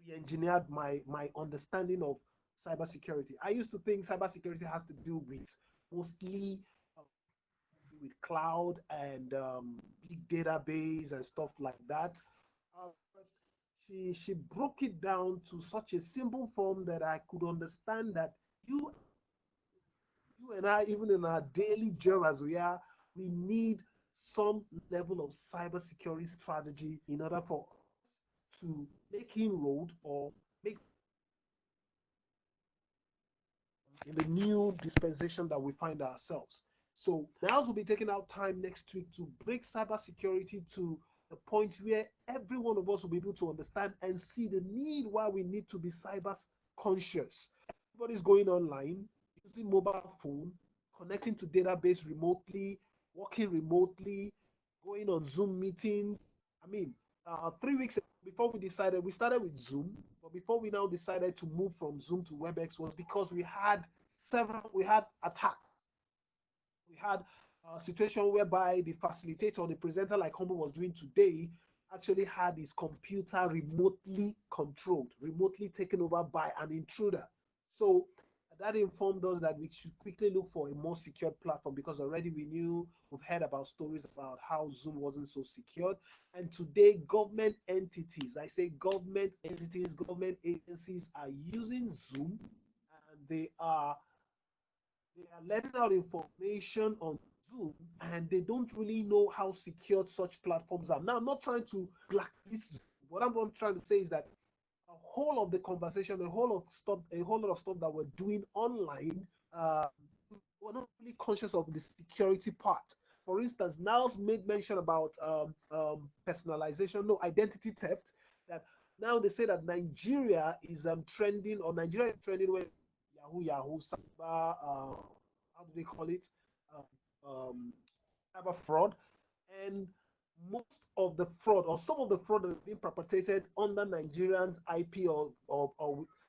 re-engineered my understanding of cybersecurity. I used to think cybersecurity has to do with mostly with cloud and big database and stuff like that. But she broke it down to such a simple form that I could understand that you and I, even in our daily job as we are, we need some level of cybersecurity strategy in order for us to make inroad or make in the new dispensation that we find ourselves. So now we'll be taking out time next week to break cybersecurity to the point where every one of us will be able to understand and see the need why we need to be cyber conscious. Everybody's going online, using mobile phone, connecting to database remotely, working remotely, going on Zoom meetings. I mean, 3 weeks before we started with Zoom, but before we now decided to move from Zoom to WebEx was because we had attacks. We had a situation whereby the facilitator, the presenter, like Humble was doing today, actually had his computer remotely controlled, remotely taken over by an intruder. So that informed us that we should quickly look for a more secured platform because already we've heard about stories about how Zoom wasn't so secured. And today, government entities, I say government entities, government agencies are using Zoom, and they are letting out information on Zoom, and they don't really know how secured such platforms are. Now, I'm not trying to blacklist Zoom. What I'm trying to say is that a whole of the conversation, a whole lot of stuff that we're doing online, we're not really conscious of the security part. For instance, Niles made mention about personalization, no, identity theft. That now they say that Nigeria is trending, or Nigeria is trending when Yahoo, cyber, how do they call it? Cyber fraud. And most of the fraud, or some of the fraud that is being perpetrated under Nigerians' IP or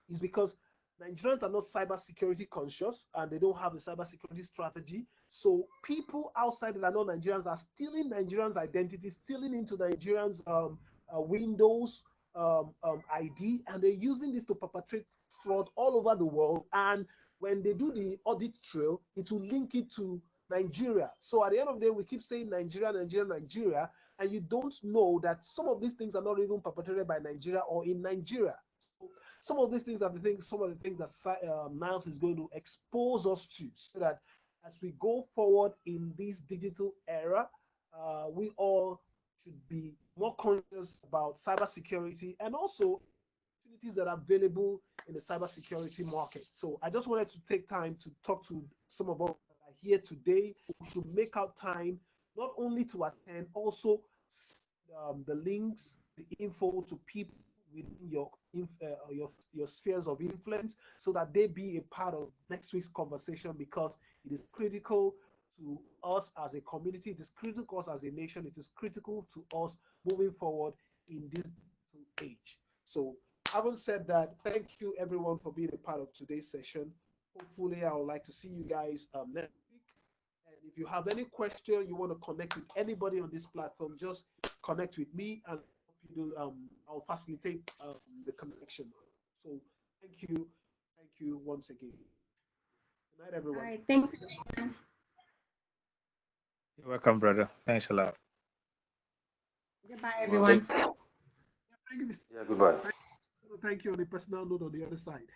is because Nigerians are not cybersecurity conscious and they don't have a cybersecurity strategy. So people outside that are not Nigerians are stealing Nigerians' identity, stealing into Nigerians' Windows ID, and they're using this to perpetrate fraud all over the world. And when they do the audit trail, it will link it to Nigeria. So at the end of the day, we keep saying Nigeria, Nigeria, Nigeria, and you don't know that some of these things are not even perpetrated by Nigeria or in Nigeria. So some of these things are some of the things that Niles is going to expose us to, so that as we go forward in this digital era, we all should be more conscious about cybersecurity and also opportunities that are available in the cybersecurity market. So I just wanted to take time to talk to some of us that are here today. We should make out time not only to attend, also the links, the info to people within your spheres of influence, so that they be a part of next week's conversation, because it is critical to us as a community, it is critical to us as a nation, it is critical to us moving forward in this age. So having said that, thank you everyone for being a part of today's session. Hopefully I would like to see you guys next week. And if you have any question, you want to connect with anybody on this platform, just connect with me and I'll facilitate the connection. So thank you once again. Good night, everyone. All right, thanks, everyone. You're welcome, brother. Thanks a lot. Goodbye, everyone. Thank you, Mr. Yeah, goodbye. Thank you on the personal note on the other side.